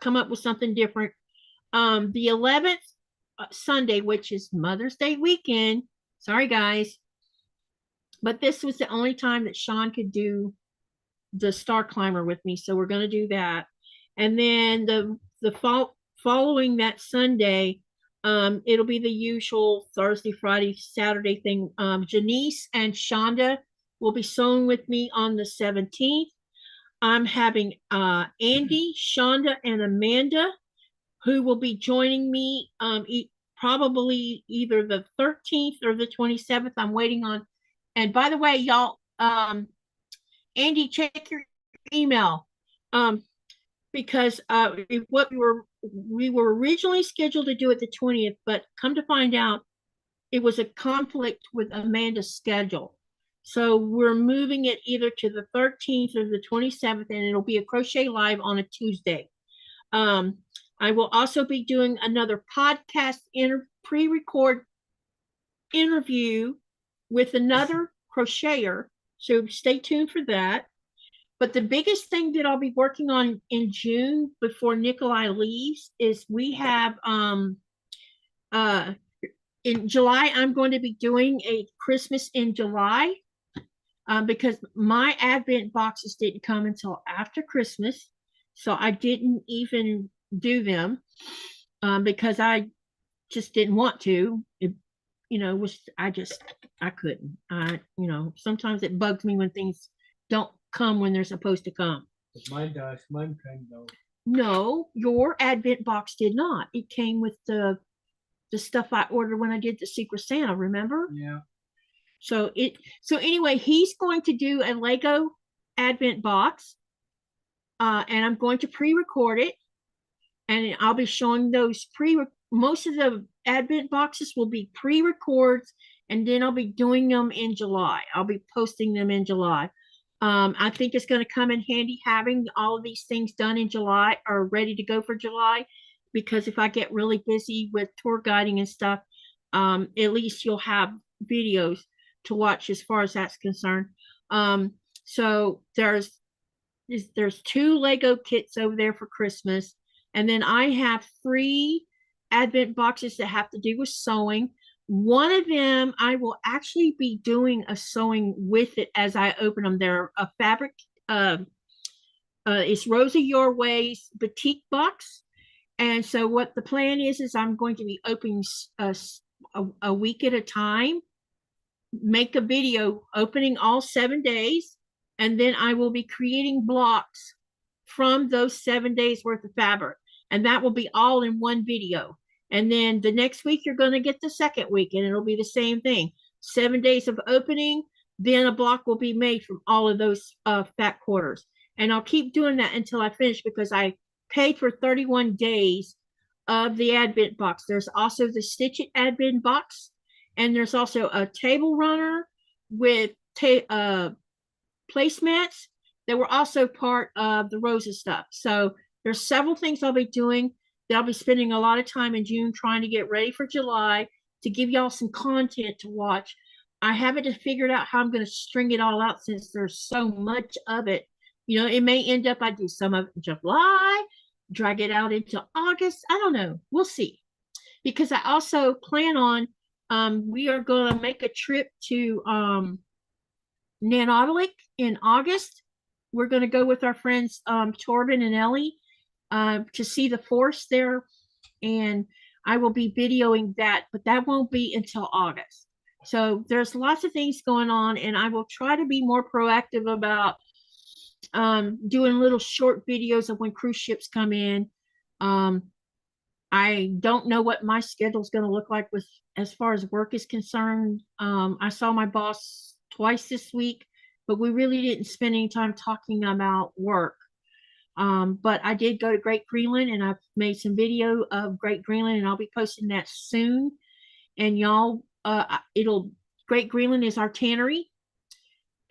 come up with something different. The 11th, Sunday, which is Mother's Day weekend. Sorry, guys. But this was the only time that Sean could do the Star Climber with me. So we're going to do that. And then the following that Sunday, it'll be the usual Thursday, Friday, Saturday thing. Janice and Shonda will be sewing with me on the 17th. I'm having Andy, Shonda, and Amanda, who will be joining me probably either the 13th or the 27th. I'm waiting on. And by the way, y'all, Andy, check your email because what we were originally scheduled to do it the 20th, but come to find out, it was a conflict with Amanda's schedule. So we're moving it either to the 13th or the 27th, and it'll be a crochet live on a Tuesday. I will also be doing another podcast pre-record interview with another crocheter, so stay tuned for that. But the biggest thing that I'll be working on in June before Nikolaj leaves is we have in July, I'm going to be doing a Christmas in July because my Advent boxes didn't come until after Christmas. So I didn't even do them because I just didn't want to. I couldn't. Sometimes it bugs me when things don't come when they're supposed to come. Mine does. Mine can though. No, your Advent box did not. It came with the the stuff I ordered when I did the Secret Santa, remember? Yeah. So anyway, he's going to do a Lego Advent box, and I'm going to pre-record it, and I'll be showing those most of the Advent boxes will be pre-records, and then I'll be doing them in July. I'll be posting them in July. I think it's going to come in handy having all of these things done in July or ready to go for July, because if I get really busy with tour guiding and stuff, at least you'll have videos to watch as far as that's concerned. So there's 2 Lego kits over there for Christmas, and then I have 3 Advent boxes that have to do with sewing. One of them I will actually be doing a sewing with it as I open them. They're a fabric, it's Rosa Your Way's boutique box. And so what the plan is I'm going to be opening a week at a time, make a video opening all 7 days, and then I will be creating blocks from those 7 days worth of fabric, and that will be all in one video. And then the next week you're going to get the second week, and it'll be the same thing. 7 days of opening, then a block will be made from all of those fat quarters, and I'll keep doing that until I finish, because I paid for 31 days of the Advent box. There's also the Stitch It Advent box, and there's also a table runner with placemats that were also part of the Rosa stuff. So there's several things I'll be doing that I'll be spending a lot of time in June trying to get ready for July to give y'all some content to watch. I haven't figured out how I'm going to string it all out since there's so much of it. You know, it may end up I do some of it in July, drag it out into August. I don't know. We'll see. Because I also plan on, we are going to make a trip to Nanotalik in August. We're going to go with our friends Torben and Ellie to see the forest there, and I will be videoing that, but that won't be until August. So there's lots of things going on, and I will try to be more proactive about doing little short videos of when cruise ships come in. I don't know what my schedule is going to look like with as far as work is concerned. I saw my boss twice this week, but we really didn't spend any time talking about work. But I did go to Great Greenland, and I've made some video of Great Greenland, and I'll be posting that soon. And y'all, Great Greenland is our tannery.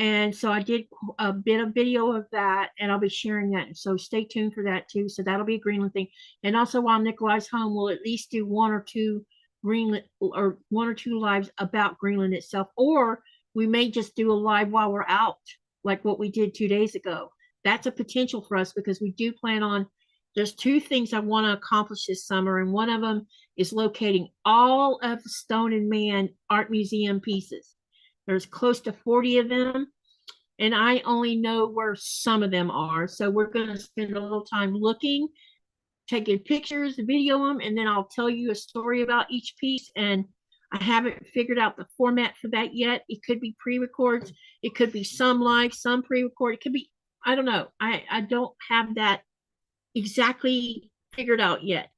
And so I did a bit of video of that, and I'll be sharing that. So stay tuned for that too. So that'll be a Greenland thing. And also while Nikolaj's home, we'll at least do 1 or 2 Greenland, or 1 or 2 lives about Greenland itself. Or we may just do a live while we're out, like what we did 2 days ago. That's a potential for us, because we do plan on, there's 2 things I want to accomplish this summer. And one of them is locating all of the Stone and Man Art Museum pieces. There's close to 40 of them, and I only know where some of them are. So we're going to spend a little time looking, taking pictures, video them, and then I'll tell you a story about each piece. And I haven't figured out the format for that yet. It could be pre-records. It could be some live, some pre-record. It could be, I don't know. I don't have that exactly figured out yet.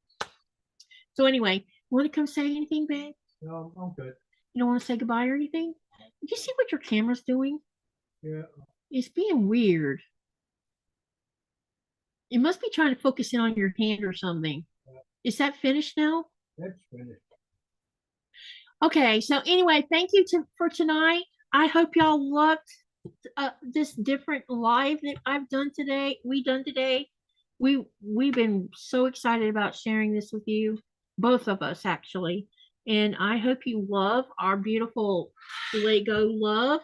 So anyway, want to come say anything, babe? No, I'm good. You don't want to say goodbye or anything? Did you see what your camera's doing? Yeah. It's being weird. It must be trying to focus in on your hand or something. Yeah. Is that finished now? That's finished. Okay, so anyway, thank you for tonight. I hope y'all loved this different live that I've done today. We've been so excited about sharing this with you, both of us actually. And I hope you love our beautiful Lego love.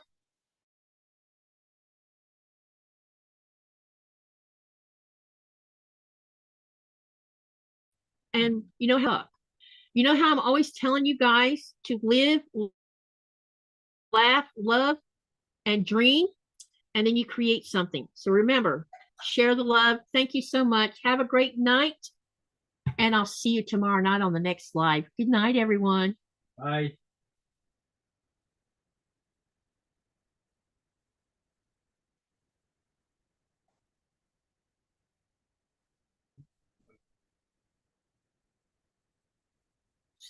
And you know how I'm always telling you guys to live, laugh, love, and dream, and then you create something. So remember, share the love. Thank you so much. Have a great night, and I'll see you tomorrow night on the next live. Good night, everyone. Bye.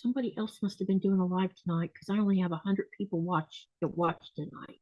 somebody else must have been doing a live tonight because I only have 100 people watch tonight.